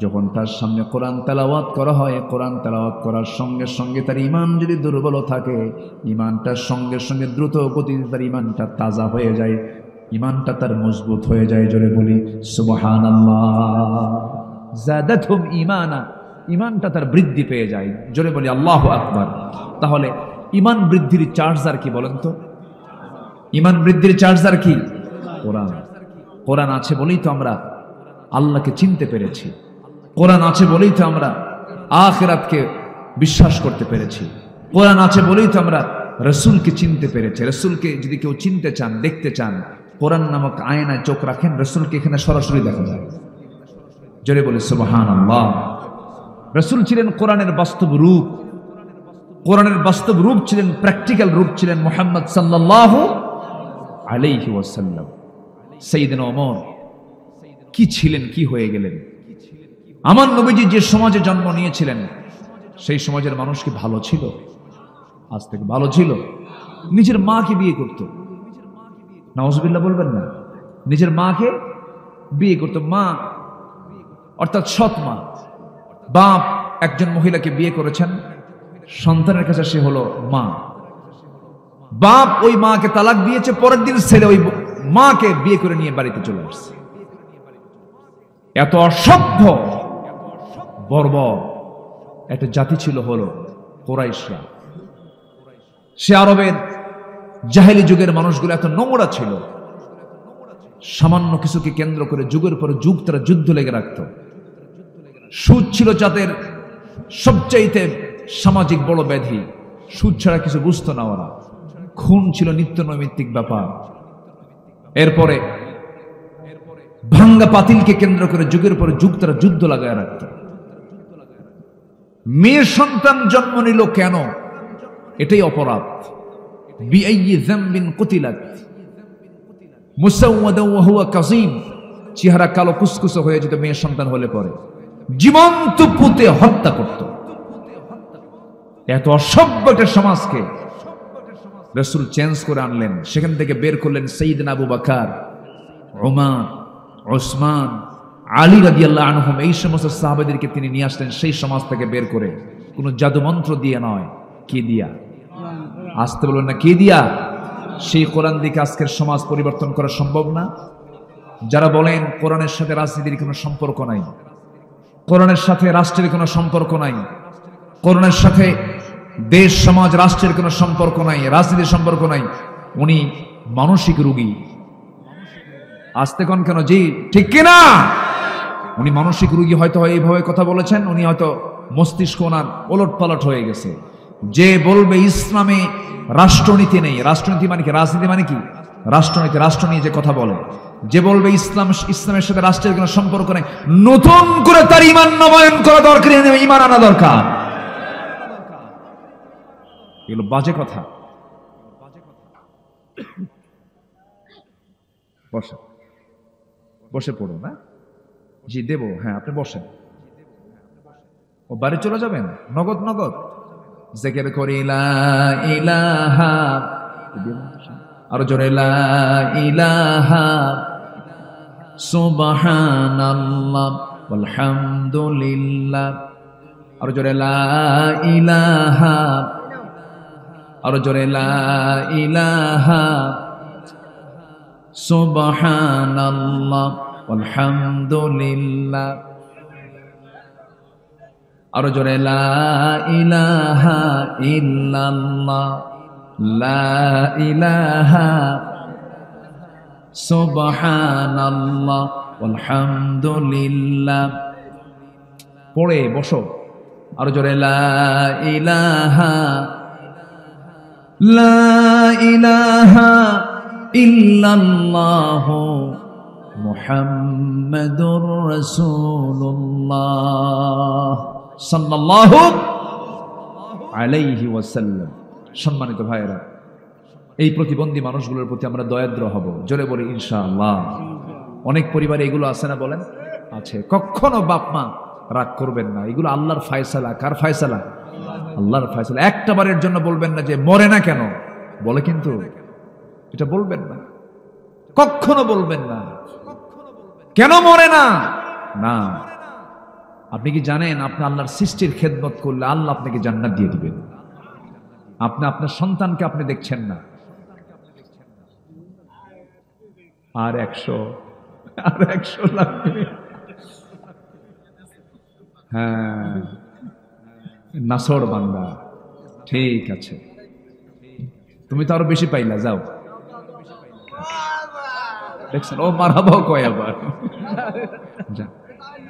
যখন তার সামনে কোরআন তেলাওয়াত করা হয়, কোরআন তেলাওয়াত করার সঙ্গে সঙ্গে তার ঈমান যদি দুর্বল থাকে, ঈমানটার সঙ্গে সঙ্গে দ্রুত গতিতে তার ঈমানটা তাজা হয়ে যায়, ঈমানটা তার মজবুত হয়ে যায়। জোরে বলি সুবহানাল্লাহ। যাদাতহুম ঈমানা, ঈমানটা তার বৃদ্ধি পেয়ে যায়। জোরে বলি আল্লাহু আকবার। তাহলে ঈমান বৃদ্ধির চার্জার কি বলেন তো? ঈমান বৃদ্ধির চার্জার কি? কোরআন। কোরআন আছে বলেই তো আমরা আল্লাহকে চিনতে পেরেছি, কোরআন আছে বলেই তো আমরা আখিরাতকে বিশ্বাস করতে পেরেছি, কোরআন আছে বলেই তো আমরা রাসূলকে চিনতে পেরেছি। রাসূলকে যদি কেউ চিনতে চান, দেখতে চান, কোরআন নামক আয়নায় চোখ রাখেন, রাসূলকে এখানে সরাসরি দেখা যায়। জোরে বলি সুবহানাল্লাহ। রাসূল ছিলেন কোরআনের বাস্তব রূপ, কোরআনের বাস্তব রূপ ছিলেন, প্র্যাকটিক্যাল রূপ ছিলেন মুহাম্মদ সাল্লাল্লাহু আলাইহি ওয়াসাল্লাম। সাইয়েদনা ওমর কি ছিলেন, কি হয়ে গেলেন? আমার নবীজি যে সমাজে জন্ম নিয়েছিলেন সেই সমাজের মানুষ কি ভালো ছিল? আজ থেকে ভালো ছিল? নিজের মাকে বিয়ে করত, নাউজুবিল্লাহ বলবেন না, নিজের মাকে বিয়ে করত। মা অর্থাৎ সৎ মা, বাপ একজন মহিলাকে বিয়ে করেছেন, সন্তানের কাছে সে হলো মা। বাপ ওই মাকে তালাক দিয়েছে, পরের দিন ছেলে ওই মাকে বিয়ে করে নিয়ে বাড়িতে চলে আসছে। এত অসভ্য বর্বর একটা জাতি ছিল হলো কুরাইশরা। সে আরবের জাহেলি যুগের মানুষগুলো এত নোংরা ছিল, সামান্য কিছুকে কেন্দ্র করে যুগের পর যুগ তারা যুদ্ধ লেগে রাখত। সুদ ছিল যাদের সবচাইতে সামাজিক বড় ব্যাধি, সুদ ছাড়া কিছু বুঝতো না ওরা। খুন ছিল নিত্য নৈমিত্তিক ব্যাপার। এরপরে ভাঙ্গা পাতিলকে কেন্দ্র করে যুগের পর যুগ তারা যুদ্ধ লাগায় রাখত। মেয়ে সন্তান জন্ম নিল কেন? এটাই অপরাধ। বিআইয়ি যামবিন কুতিলাত মুসাওয়াদান ওয়া হুয়া কাযীম, চেহারা কালো কুসকুসে হয়ে যেত মেয়ে সন্তান হলে পরে, জীবন্ত পুঁতে হত্যা করত। এত অসভ্য একটা সমাজকে রাসূল চেঞ্জ করে আনলেন। সেখান থেকে বের করলেন সাইয়েদনা আবু বকর, ওমর, ওসমান, আলী রাদিয়াল্লাহু আনহুম। এই সমস্ত সাহাবাদেরকে তিনি নিয়ে আসলেন সেই সমাজ থেকে বের করে, কোনো জাদু মন্ত্র দিয়ে নয়। কি দিয়া? আসতে বলবেন না, কি দিয়া? সেই কোরআন দিকে আজকের সমাজ পরিবর্তন করা সম্ভব না। যারা বলেন কোরআনের সাথে রাজনীতির কোনো সম্পর্ক নাই, কোরআনের সাথে রাষ্ট্রের কোনো সম্পর্ক নাই, কোরআনের সাথে দেশ সমাজ রাষ্ট্রের কোনো সম্পর্ক নাই, রাজনীতির সম্পর্ক নাই, উনি মানসিক রোগী। আসতে কোন কেন? জি ঠিক কিনা? উনি মানসিক রোগী। হয়তো এইভাবে কথা বলেছেন, উনি হয়তো মস্তিষ্ক ওনার ওলট পালট হয়ে গেছে। যে বলবে ইসলামে রাষ্ট্রনীতি নেই, রাষ্ট্রনীতি মানে কি? রাজনীতি মানে কি? রাষ্ট্রনীতি, রাষ্ট্র নিয়ে যে কথা বলে, যে বলবে ইসলামের সাথে রাষ্ট্রের কোনো সম্পর্ক নেই, নতুন করে তার ঈমান নবায়ন করা দরকার, ঈমান আনা দরকার। এগুলো বাজে কথা। বসে বসে পড়ো না, জি দেবো, হ্যাঁ আপনি বসেন। ও বাড়ি চলে যাবেন নগদ নগদ জিকির করি লা ইলাহা, আরো জোরে লা ইলাহা সুবহানাল্লাহ ওয়ালহামদুলিল্লাহ, আরো জোরে লা ইলাহা, আরো জোরে লা ইলাহা সুবহানাল্লাহ ওয়ালহামদুলিল্লাহ, আরো জোরে লা ইলাহা ইল্লাল্লাহ, লা ইলাহা সুবহানাল্লাহ ওয়ালহামদুলিল্লাহ। পড়ে বসো, আরো জোরে লা ইলাহা, লা ইলাহা ইল্লাল্লাহ মুহাম্মাদুর রাসূলুল্লাহ সাল্লাল্লাহু আলাইহি ওয়াসাল্লাম। সম্মানিত ভাইয়েরা, এই প্রতিবন্ধী মানুষগুলোর প্রতি আমরা দয়াদ্র হব, জোরে বলি ইনশাআল্লাহ। অনেক পরিবারে এগুলো আছে না, বলেন আছে। কখনো বাপ মা রাগ করবেন না, এগুলো আল্লাহর ফায়সালা। কার ফায়সালা? আল্লাহর ফায়সালা। একটা বারের জন্য বলবেন না যে মরে না কেন, বলে কিন্তু এটা বলবেন না, কখনো বলবেন না কেন মরে না। না, আপনি কি জানেন আপনি আল্লাহর সৃষ্টির খেদমত করলে আল্লাহ আপনাকে জান্নাত দিয়ে দিবেন। আপনি আপনার সন্তানকে আপনি দেখছেন না, আর 100 লাগবে। হ্যাঁ, নাসর বান্দা, ঠিক আছে, তুমি তো আরো বেশি পাইলা, যাও। দেখছেন, ও মারহাবা কয় আবার।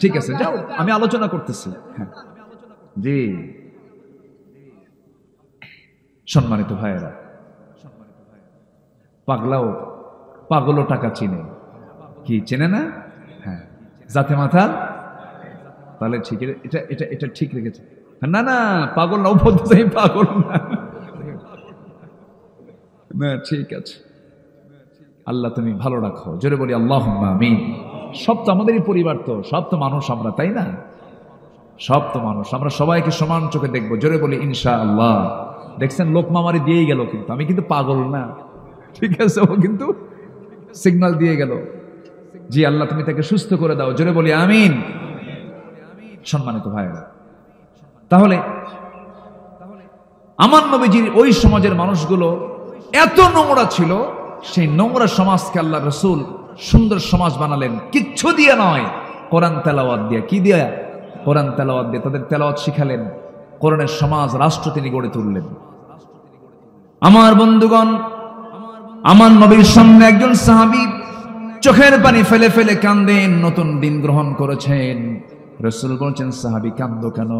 ঠিক আছে, যাও, আমি আলোচনা করতেছি। হ্যাঁ জি, সম্মানিত ভাইয়েরা, পাগলও টাকা চিনে, কি চেনে না? হ্যাঁ, জাতে মাথা, তাহলে ঠিক, এটা এটা এটা ঠিক রেখেছে। না না, পাগল না, বলতে পাগল না, না ঠিক আছে। আল্লাহ তুমি ভালো রাখো, জোরে বলি আল্লাহুম্মা আমিন। সব তো আমাদেরই পরিবার, তো সব তো মানুষ আমরা, তাই না? সব তো মানুষ, আমরা সবাইকে সমান চোখে দেখবো, জোরে বলি ইনশাআল্লাহ। দেখছেন, লোক মামারি দিয়েই গেল, কিন্তু আমি কিন্তু পাগল না, ঠিক আছে? ও কিন্তু সিগন্যাল দিয়ে গেল, জি আল্লাহ তুমি তাকে সুস্থ করে দাও, জোরে বলি আমিন। সম্মানিত ভাইরা, তাহলে আমার নবীজির ওই সমাজের মানুষগুলো এত নোংরা ছিল, সেই নোংরা সমাজকে আল্লাহ রাসূল সুন্দর সমাজ বানালেন, কিচ্ছু দিয়ে নয়, কোরআন তেলাওয়াত দিয়ে। কি দিয়ে? কোরআন তেলাওয়াত দিয়ে তাদের তেলাওয়াত শিখালেন, কোরআনের সমাজ রাষ্ট্র তিনি গড়ে তুললেন। আমার বন্ধুগণ, আমার নবীর সামনে একজন সাহাবী চোখের পানি ফেলে ফেলে কান্দেন, নতুন দিন গ্রহণ করেছেন। রাসূল বলছেন, সাহাবী কান্দো কেন?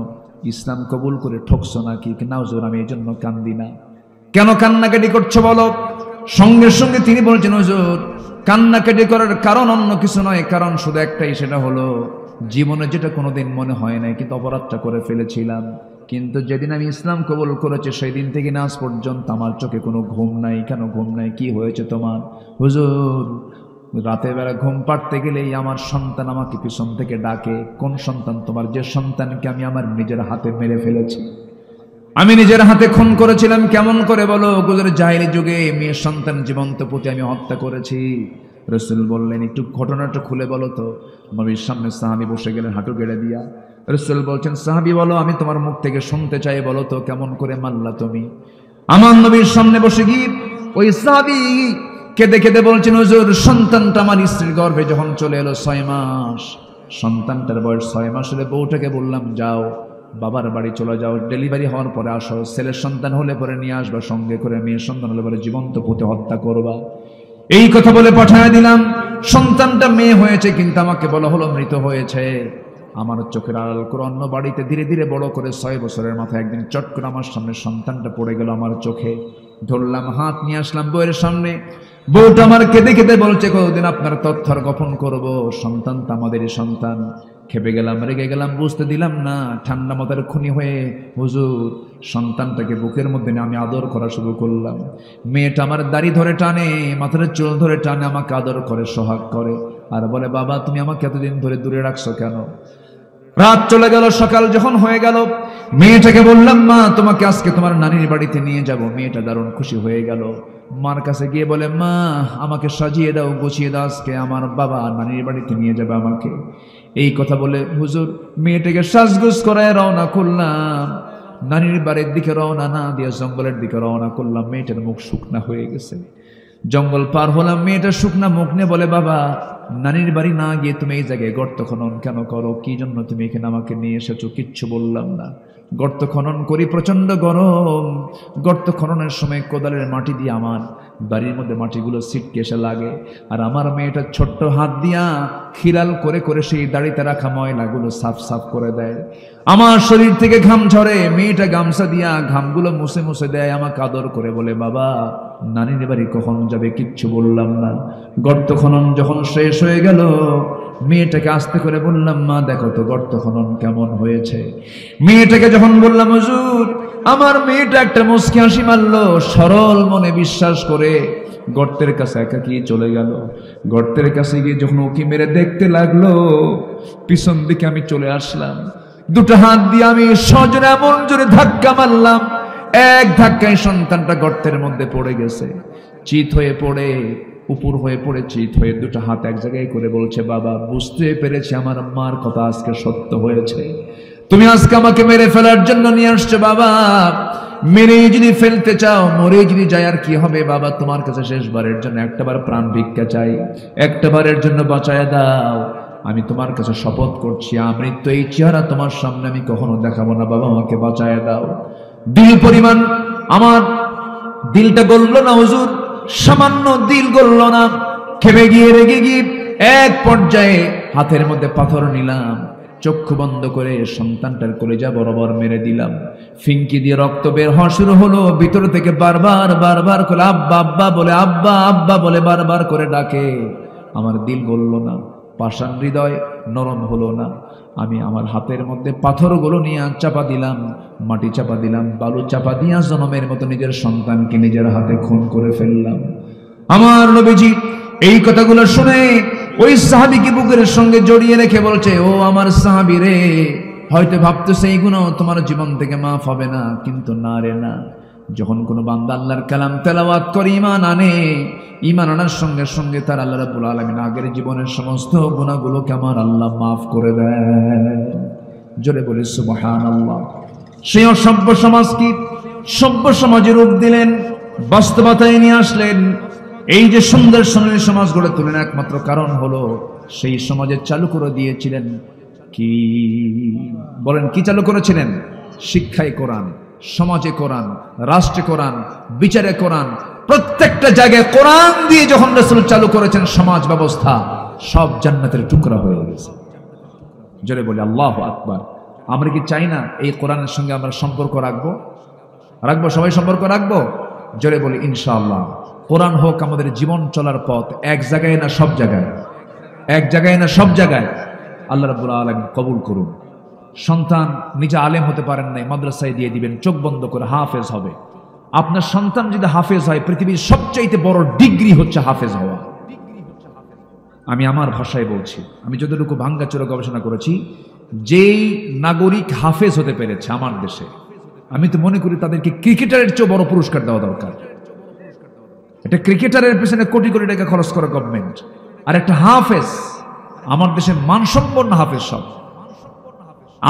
ইসলাম কবুল করে ঠকছো নাকি? না হুজুর, আমি এই জন্য কান্দি না। কেন কান্নাকাটি করছো বলো? সঙ্গে সঙ্গে তিনি বলছেন, হুজুর কান্নাকাটি করার কারণ অন্য কিছু নয়, কারণ শুধু একটাই, সেটা হলো জীবনে যেটা কোনোদিন মনে হয় নাই, কিন্তু অপরাধটা করে ফেলেছিলাম। কিন্তু যেদিন আমি ইসলাম কবুল করেছি সেই দিন থেকে আজ পর্যন্ত আমার চোখে কোনো ঘুম নাই। কেন ঘুম নাই? কি হয়েছে তোমার? হুজুর রাতের বেলা ঘুম পাড়তে গেলেই আমার সন্তান আমাকে পিছন থেকে ডাকে। কোন সন্তান তোমার? যে সন্তানকে আমি আমার নিজের হাতে মেরে ফেলেছি, আমি নিজের হাতে খুন করেছিলাম। কেমন করে বলো? গুজর জাহিলি যুগে মেয়ের সন্তান জীবন্ত পুঁতে আমি হত্যা করেছি। রাসূল বললেন, একটু ঘটনাটা খুলে বলো তো। নবীর সামনে সাহাবী বসে গেলেন হাঁটু গেড়ে দিয়া। রাসূল বলছেন, সাহাবী বলো, আমি তোমার মুখ থেকে শুনতে চাই, বলো তো কেমন করে মারলা তুমি? আমার নবীর সামনে বসে গিয়ে ওই সাহাবী কেঁদে কেঁদে বলছেন, হুজুর সন্তানটা আমার স্ত্রীর গর্ভে যখন চলে এলো 6 মাস, সন্তানটার বয়স 6 মাস হলে বউটাকে বললাম, যাও বাবার বাড়ি চলে যাও, ডেলিভারি হওয়ার পরে আসো, ছেলের সন্তান হলে পরে নিয়ে আসবা সঙ্গে করে, মেয়ের সন্তান হলে পরে জীবন্ত পুঁতে হত্যা করবা। এই কথা বলে পাঠিয়ে দিলাম। সন্তানটা মেয়ে হয়েছে, কিন্তু আমাকে বলা হলো মৃত হয়েছে। আমার চোখের আড়াল করে অন্য বাড়িতে ধীরে ধীরে বড় করে 6 বছরের মাথায় একদিন চট করে আমার সামনে সন্তানটা পড়ে গেল আমার চোখে। ধরলাম, হাত নিয়ে আসলাম বউয়ের সামনে। বউটা আমার কেঁদে কেঁদে বলছে, কতদিন আপনার তথ্যর গোপন করব, সন্তান তো আমাদেরই সন্তান। খেপে গেলাম, রেগে গেলাম, বুঝতে দিলাম না। ঠান্ডা মাথার খুনি হয়ে হুজুর সন্তানটাকে বুকের মধ্যে নিয়ে আমি আদর করা শুরু করলাম। মেয়েটা আমার দাড়ি ধরে টানে, মাথার চুল ধরে টানে, আমাকে আদর করে, সোহাগ করে, আর বলে, বাবা তুমি আমাকে এতদিন ধরে দূরে রাখছো কেন? রাত চলে গেল, সকাল যখন হয়ে গেল, মেয়েটাকে বললাম, মা তোমাকে আজকে তোমার নানির বাড়িতে নিয়ে যাব। মেয়েটা দারুণ খুশি হয়ে গেল। মার কাছে গিয়ে বলে, মা আমাকে সাজিয়ে দাও, গুছিয়ে দাও, আজকে আমার বাবা নানির বাড়িতে নিয়ে যাবে আমাকে। এই কথা বলে হুজুর মেয়েটাকে সাজগুজ করায় রওনা করলাম। নানির বাড়ির দিকে রওনা না দিয়ে জঙ্গলের দিকে রওনা করলাম। মেয়েটার মুখ শুকনা হয়ে গেছে। জঙ্গল পার হলাম, মেয়েটা শুকনা মুখ নিয়ে বলে, বাবা নানির বাড়ি না গিয়ে তুমি এই জায়গায় গর্ত খনন কেন করো? কি জন্য তুমি এখানে আমাকে নিয়ে এসেছো? কিচ্ছু বললাম না। গর্ত খনন করি, প্রচন্ড গরম। গর্ত খননের সময় কোদালের মাটি দিয়ে আমার বাড়ির মধ্যে মাটিগুলো ছিটকে এসে লাগে, আর আমার মেয়েটা ছোট্ট হাত দিয়া খিলাল করে করে সেই দাড়িতে রাখা ময়লাগুলো সাফ সাফ করে দেয়। আমার শরীর থেকে ঘাম ঝরে, মেয়েটা গামছা দিয়া ঘামগুলো মুছে মুছে দেয়, আমাকে আদর করে বলে, বাবা নানির বাড়ি কখন যাবে? কিচ্ছু বললাম না। গর্ত খনন যখন শেষ হয়ে গেল, মেয়েটাকে আস্তে করে বললাম, মা দেখো তো গর্ত খনন কেমন হয়েছে। মেয়েটাকে যখন বললাম, হুজুর আমার মেয়েটা একটা মুচকি হাসি মারলো, সরল মনে বিশ্বাস করে গর্তের কাছে একাকি চলে গেল। গর্তের কাছে গিয়ে যখন উকি মেরে দেখতে লাগলো, পিছন দিকে আমি চলে আসলাম। দুটো হাত দিয়ে আমি সজোরে এমন জোরে ধাক্কা মারলাম, এক ধাক্কায় সন্তানটা গর্তের মধ্যে পড়ে গেছে। চিত হয়ে পড়ে, উপর হয়ে পড়ে চিত হয়ে দুটো হাত এক জায়গায় করে বলছে, বাবা বুঝতে পেরেছি আমার মার কথা আজকে সত্য হয়েছে। তুমি আজকে আমাকে মেরে ফেলার জন্য নিয়ে আসছো বাবা। মেরে যদি ফেলতে চাও, মরে যদি যায় আর কি হবে বাবা? তোমার কাছে শেষবারের জন্য একটাবার প্রাণ ভিক্ষা চাই, একটাবারের জন্য বাঁচায় দাও। আমি তোমার কাছে শপথ করছি, আমৃত্যু এই চেহারা তোমার সামনে আমি কখনো দেখাবো না বাবা, আমাকে বাঁচায় দাও। দিল পরিমাণ আমার দিলটা গলল না হুজুর, সামান্য দিল গলল না। খেপে গিয়ে রেগে গিয়ে এক পর্যায়ে হাতের মধ্যে পাথর নিলাম, চক্ষু বন্ধ করে সন্তানটার কলেজা বরাবর মেরে দিলাম। ফিঙ্কি দিয়ে রক্ত বের হওয়া শুরু হলো। ভিতর থেকে বারবার বারবার করে আব্বা আব্বা বলে, আব্বা আব্বা বলে বারবার করে ডাকে। আমার দিল গলল না, পাষাণ হৃদয় নরম হলো না। আমি আমার হাতের মধ্যে পাথরগুলো নিয়ে চাপা দিলাম, মাটি চাপা দিলাম, বালু চাপা দিয়া জনমের মতো নিজের সন্তানকে নিজের হাতে খুন করে ফেললাম। আমার নবীজি এই কথাগুলো শুনে ওই সাহাবীকে বুকের সঙ্গে জড়িয়ে রেখে বলছে, ও আমার সাহাবী রে, হয়তো ভাবতেছে এই গুনাহ তোমার জীবন থেকে মাফ হবে না, কিন্তু না রে না। যখন কোনো বান্দা আল্লাহর কালাম তেলাওয়াত করে ঈমান আনে, ঈমান আনার সঙ্গে সঙ্গে তার আল্লাহ রাব্বুল আলামিন আগের জীবনের সমস্ত গুনাহগুলোকে আমার আল্লাহ মাফ করে দেয়। জোরে বলি সুবহানাল্লাহ। সেই অসভ্য সমাজ কি সভ্য সমাজের রূপ দিলেন, বাস্তবতায় নিয়ে আসলেন। এই যে সুন্দর সোনালী সমাজ গড়ে তোলেন, একমাত্র কারণ হলো সেই সমাজে চালু করে দিয়েছিলেন কি? বলেন কি চালু করেছিলেন? শিক্ষায় কোরআন, সমাজে কোরআন, রাষ্ট্রে কোরআন, বিচারে কোরআন, প্রত্যেকটা জায়গায় কোরআন দিয়ে যখন রাসূল চালু করেছেন সমাজ ব্যবস্থা, সব জান্নাতের টুকরা হয়ে গেছে। জোরে বলি আল্লাহু আকবার। আমরা কি চাই না এই কোরআনের সঙ্গে আমরা সম্পর্ক রাখবো? রাখবো, সবাই সম্পর্ক রাখবো। জোরে বলি ইনশাআল্লাহ। কোরআন হোক আমাদের জীবন চলার পথ, এক জায়গায় না সব জায়গায়, এক জায়গায় না সব জায়গায়। আল্লাহ রাব্বুল আলামিন কবুল করুন। সন্তান নিজে আলেম হতে পারেন নাই, মাদ্রাসায় দিয়ে দিবেন, চোখ বন্ধ করে হাফেজ হবে। আপনার সন্তান যদি হাফেজ হয়, পৃথিবীর সবচাইতে বড় ডিগ্রি হচ্ছে হাফেজ হওয়া। আমি আমার ভাষায় বলছি, আমি যতটুকু ভাঙ্গাচোরা গবেষণা করেছি, যেই নাগরিক হাফেজ হতে পেরেছে আমার দেশে, আমি তো মনে করি তাদেরকে ক্রিকেটারের চেয়ে বড় পুরস্কার দেওয়া দরকার। এটা ক্রিকেটারের পেছনে কোটি কোটি টাকা খরচ করে গভর্নমেন্ট, আর একটা হাফেজ, আমার দেশের মানসম্পন্ন হাফেজ সব।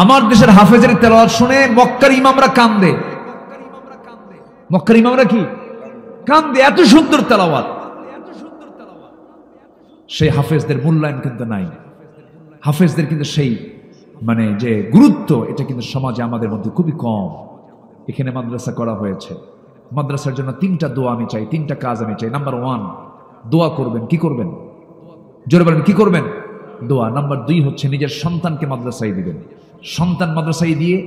আমার দেশের হাফেজের তেলাওয়াত শুনে মক্কার ইমামরা কান্দে। মক্কার ইমামরা কি কান্দে, এত সুন্দর তেলাওয়াত। সেই হাফেজদের মূল্যায়ন কিন্তু নাই। হাফেজদের কিন্তু সেই মানে যে গুরুত্ব, এটা কিন্তু সমাজে আমাদের মধ্যে খুবই কম। এখানে মাদ্রাসা করা হয়েছে, মাদ্রাসার জন্য তিনটা দোয়া আমি চাই, তিনটা কাজ আমি চাই। নাম্বার 1, দোয়া করবেন। কি করবেন? জোরে বলেন কি করবেন? দোয়া। নাম্বার 2 হচ্ছে নিজের সন্তানকে মাদ্রাসায় দিবেন। সন্তান মাদ্রাসায় দিয়ে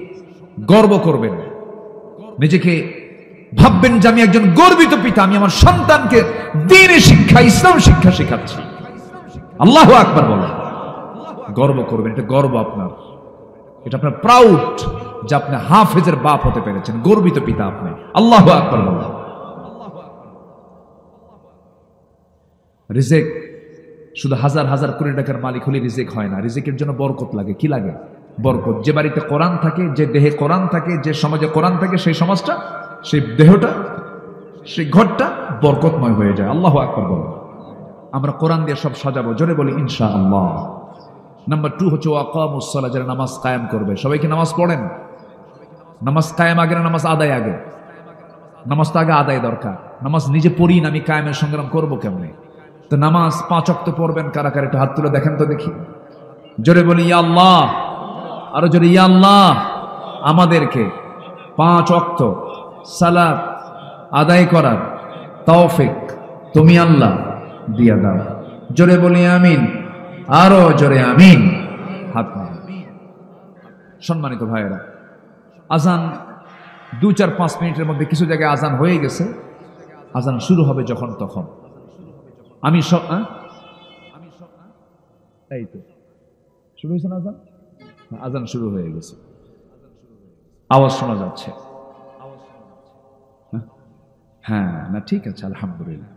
গর্ব করবেন, নিজেকে ভাববেন যে আমি একজন গর্বিত পিতা, আমি আমার সন্তানকে দ্বীনি শিক্ষা, ইসলাম শিক্ষা শেখাচ্ছি। আল্লাহু আকবার বলেন। গর্ব করবেন, এটা গর্ব আপনার, এটা আপনার প্রাউড যে আপনি হাফেজের বাপ হতে পেরেছেন, গর্বিত পিতা আপনি। আল্লাহু আকবার বলেন। রিজিক শুধু হাজার হাজার কোটি টাকার মালিক হলে রিজিক হয় না, রিজিকের জন্য বরকত লাগে। কি লাগে? বরকত। যে বাড়িতে কোরআন থাকে, যে দেহে কোরআন থাকে, যে সমাজে কোরআন থাকে, সেই সমাজটা, সেই দেহটা, সেই ঘরটা বরকতময় হয়ে যায়। আল্লাহু আকবার বলেন। আমরা কোরআন দিয়ে সব সাজাবো, জোরে বলি ইনশাআল্লাহ। নাম্বার 2 হচ্ছে ওয়াকামুস সালাহ, যারা নামাজ কায়েম করবে। সবাইকে নামাজ পড়েন। নামাজ কায়েম আগে না নামাজ আদায় আগে? নামাজ তো আগে আদায় দরকার। নামাজ নিজে পড়ি না, আমি কায়েমের সংগ্রাম করবো কেমনে? তো নামাজ 5 ওয়াক্ত পড়বেন কারা কারা, একটু হাত তুলে দেখেন তো দেখি। জোরে বলি ইয়া আল্লাহ, আরো জোরে ইয়া আল্লাহ। আমাদেরকে 5 ওয়াক্ত সালাত আদায় করার তৌফিক তুমি আল্লাহ দিয়া দাও। জোরে বলি আমিন, আরো জোরে আমিন। হাত নামান। সম্মানিত ভাইয়েরা, আজান 2-4-5 মিনিটের মধ্যে কিছু জায়গায় আজান হয়ে গেছে, আজান শুরু হবে যখন তখন। আমি সব এই তো শুরু হয়েছে না আজান? আজান শুরু হয়ে গেছে, আওয়াজ শোনা যাচ্ছে। হ্যাঁ না, ঠিক আছে, আলহামদুলিল্লাহ।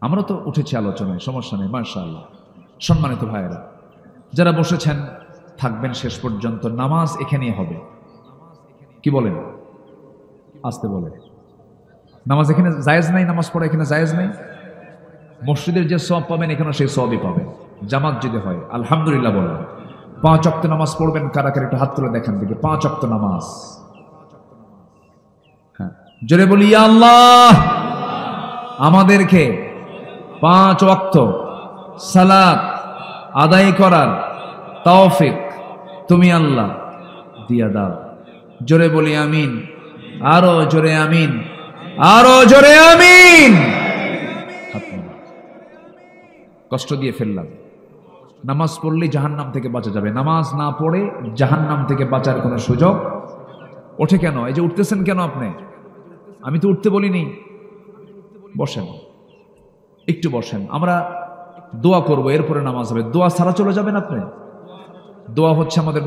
আমরা তো উঠেছি আলোচনায়, সমস্যা নেই, মাশাআল্লাহ। সম্মানিত ভাইয়েরা, যারা বসেছেন থাকবেন শেষ পর্যন্ত। নামাজ এখানেই হবে। কি বলেন? আসতে বলে। নামাজ এখানে জায়েজ নাই, নামাজ পড়া এখানে জায়েজ নাই। মসজিদের যে সওয়াব পাবেন এখানে সেই সওয়াবই পাবেন, জামাত যদি হয়। আলহামদুলিল্লাহ বলেন। 5 ওয়াক্ত নামাজ পড়বেন কারা কারা, একটু হাত তুলে দেখেন দেখি। 5 ওয়াক্ত নামাজ। হ্যাঁ, জোরে বলি ইয়া আল্লাহ। আমাদেরকে 5 ওয়াক্ত সালাত আদায় করার তৌফিক তুমি আল্লাহ দিয়া দাও। জোরে বলি আমিন, আরো জোরে আমিন, আরো জোরে আমিন। কষ্ট দিয়ে ফেললাম। নামাজ পড়লে জাহান্নাম থেকে বাঁচা যাবে, নামাজ না পড়ে জাহান্নাম থেকে বাঁচার কোনো সুযোগ ওঠে কেন? এই যে উঠতেছেন কেন আপনি? আমি তো উঠতে বলিনি। বসেন, একটু বসেন। আমরা দোয়া করব, এরপরে নামাজ হবে। দোয়া ছাড়া চলে যাবেন আপনি? দোয়া হচ্ছে আমাদের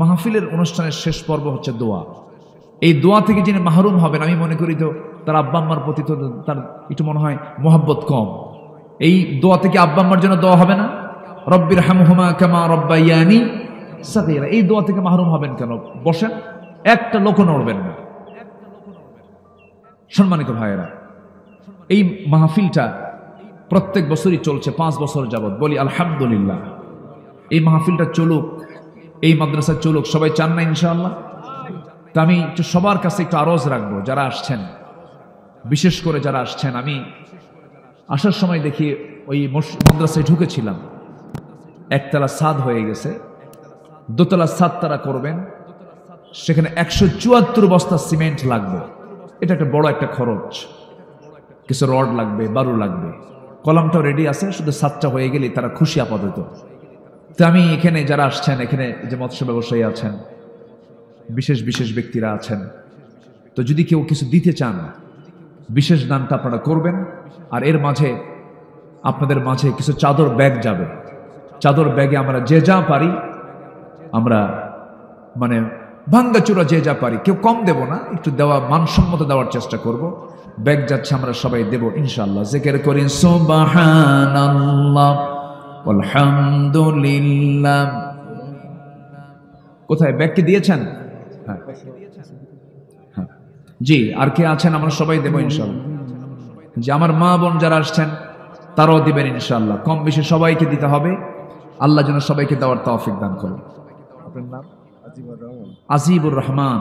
মাহফিলের অনুষ্ঠানের শেষ পর্ব হচ্ছে দোয়া। এই দোয়া থেকে যিনি মাহরুম হবেন, আমি মনে করি তো তার আব্বা আম্মার প্রতি তো তার একটু মনে হয় মোহাব্বত কম। এই দোয়া থেকে আব্বা আম্মার জন্য দোয়া হবে না? রব্বির হামহুমা কামা রব্বায়ানি সাগীরা। এই দোয়া থেকে মাহরুম হবেন কেন? বসেন, একটা লোকও নড়বেন না। সম্মানিত ভাইয়েরা, এই মাহফিলটা প্রত্যেক বছরই চলছে, 5 বছর যাবত। বলি আলহামদুলিল্লাহ। এই মাহফিলটা চলুক, এই মাদ্রাসা চলুক, সবাই চান না ইনশাআল্লাহ? তা আমি একটু সবার কাছে একটু আরজ রাখবো, যারা আসছেন, বিশেষ করে যারা আসছেন। আমি আসার সময় দেখি ওই মাদ্রাসায় ঢুকেছিলাম, একতলা ছাদ হয়ে গেছে, দোতলা ছাদ তারা করবেন, সেখানে 174 বস্তা সিমেন্ট লাগবে। এটা একটা বড় একটা খরচ। কিছু রড লাগবে, বালু লাগবে। কলামটাও রেডি আছে, শুধু ছাদটা হয়ে গেলে তারা খুশি আপাতত। তো আমি এখানে যারা আসছেন, এখানে যে মৎস্য ব্যবসায়ী আছেন, বিশেষ বিশেষ ব্যক্তিরা আছেন, তো যদি কেউ কিছু দিতে চান, বিশেষ দানটা আপনারা করবেন। আর এর মাঝে আপনাদের মাঝে কিছু চাদর ব্যাগ যাবে। চাদর ব্যাগে আমরা যে যা পারি, আমরা মানে ভাঙ্গাচুরা যে যা পারি, কেউ কম দেব না, একটু দেওয়া মানসম্মত দেওয়ার চেষ্টা করব। ব্যাগ যাচ্ছে, আমরা সবাই দেব ইনশাআল্লাহ। জিকির করি সুবহানাল্লাহ আলহামদুলিল্লাহ। কোথায় ব্যাগটি দিয়েছেন? হ্যাঁ হ্যাঁ, জি। আর কে আছেন? আমরা সবাই দেব ইনশাআল্লাহ। যে আমার মা বোন যারা আসছেন তারাও দিবেন ইনশাআল্লাহ। কম বেশি সবাইকে দিতে হবে। আল্লাহ যেন সবাইকে দেওয়ার তৌফিক দান করুন। আপনার নাম? আজিবুর রহমান।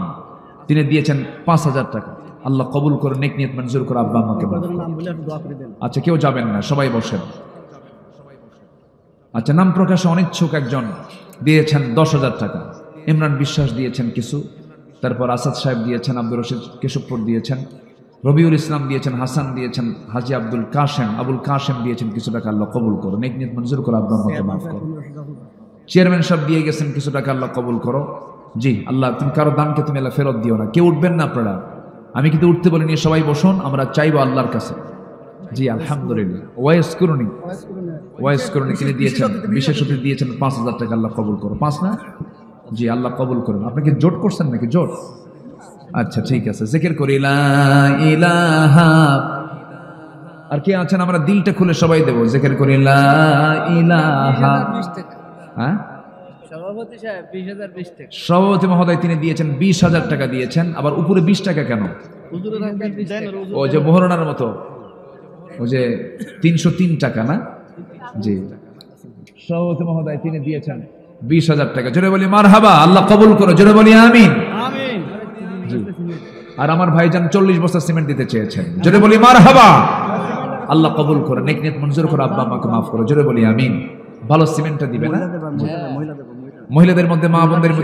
তিনি দিয়েছেন 5000 টাকা। আল্লাহ কবুল করে, নেক নিয়ত মঞ্জুর করে আব্বা আম্মাকে। আচ্ছা, কেউ যাবেন না, সবাই বসেন। আচ্ছা, নাম প্রকাশে অনিচ্ছুক একজন দিয়েছেন 10,000 টাকা। ইমরান বিশ্বাস দিয়েছেন কিছু, তারপর আসাদ সাহেব দিয়েছেন, আব্দুর রশিদ কেশবপুর দিয়েছেন, রবিউল ইসলাম দিয়েছেন, হাসান দিয়েছেন, হাজি আব্দুল কাশেম দিয়েছেন কিছু টাকা। আল্লাহ কবুল করো, নেক নিয়ত মঞ্জুর করো, আব্বা আম্মাকে মাফ করো। চেয়ারম্যান সাহেব দিয়ে গেছেন কিছু টাকা। আল্লাহ কবুল করো। জি আল্লাহ, তুমি কারো দানকে তুমি আল্লাহ ফেরত দিও না। কেউ উঠবেন না আপনারা, আমি কিন্তু উঠতে বলিনি, সবাই বসুন, আমরা চাইবো আল্লাহর কাছে। জি আলহামদুলিল্লাহ। ওয়াইস করুনি তিনি দিয়েছেন, বিশেষ অতিথি দিয়েছেন 5,000 টাকা। আল্লাহ কবুল করো। 5 না? জি আল্লাহ কবুল করুন। আপনি কি জোট করছেন নাকি? জোট, আচ্ছা ঠিক আছে। জিকির করি লা ইলাহা। আর কে আছেন? আমরা দিলটা খুলে সবাই দেব। জিকির করি লা ইলাহা। হ্যাঁ, সভাপতি সাহেব 20,020 টাকা। সভাপতি মহোদয় তিনি দিয়েছেন 20,000 টাকা দিয়েছেন। আবার উপরে 20 টাকা কেন? হুজুর রাখবেন 20 টাকা। ও যে মোহরণার মতো, ও যে 303 টাকা না? জি, সভাপতি মহোদয় তিনি দিয়েছেন 20,000 টাকা। জোরে বলি মারহাবা। আল্লাহ কবুল করো। জোরে বলি আমিন। আমিন। জি। আর আমার ভাইজান 40 বস্তা সিমেন্ট দিতে চেয়েছেন। জোরে বলি মারহাবা। আল্লাহ কবুল করো, নেক নিয়ত মঞ্জুর করো, আব্বা আমাকে মাফ করো। জোরে বলি আমিন। ভালো সিমেন্টটা দিবে না? মহিলাদের মধ্যে, মা বোনদের মধ্যে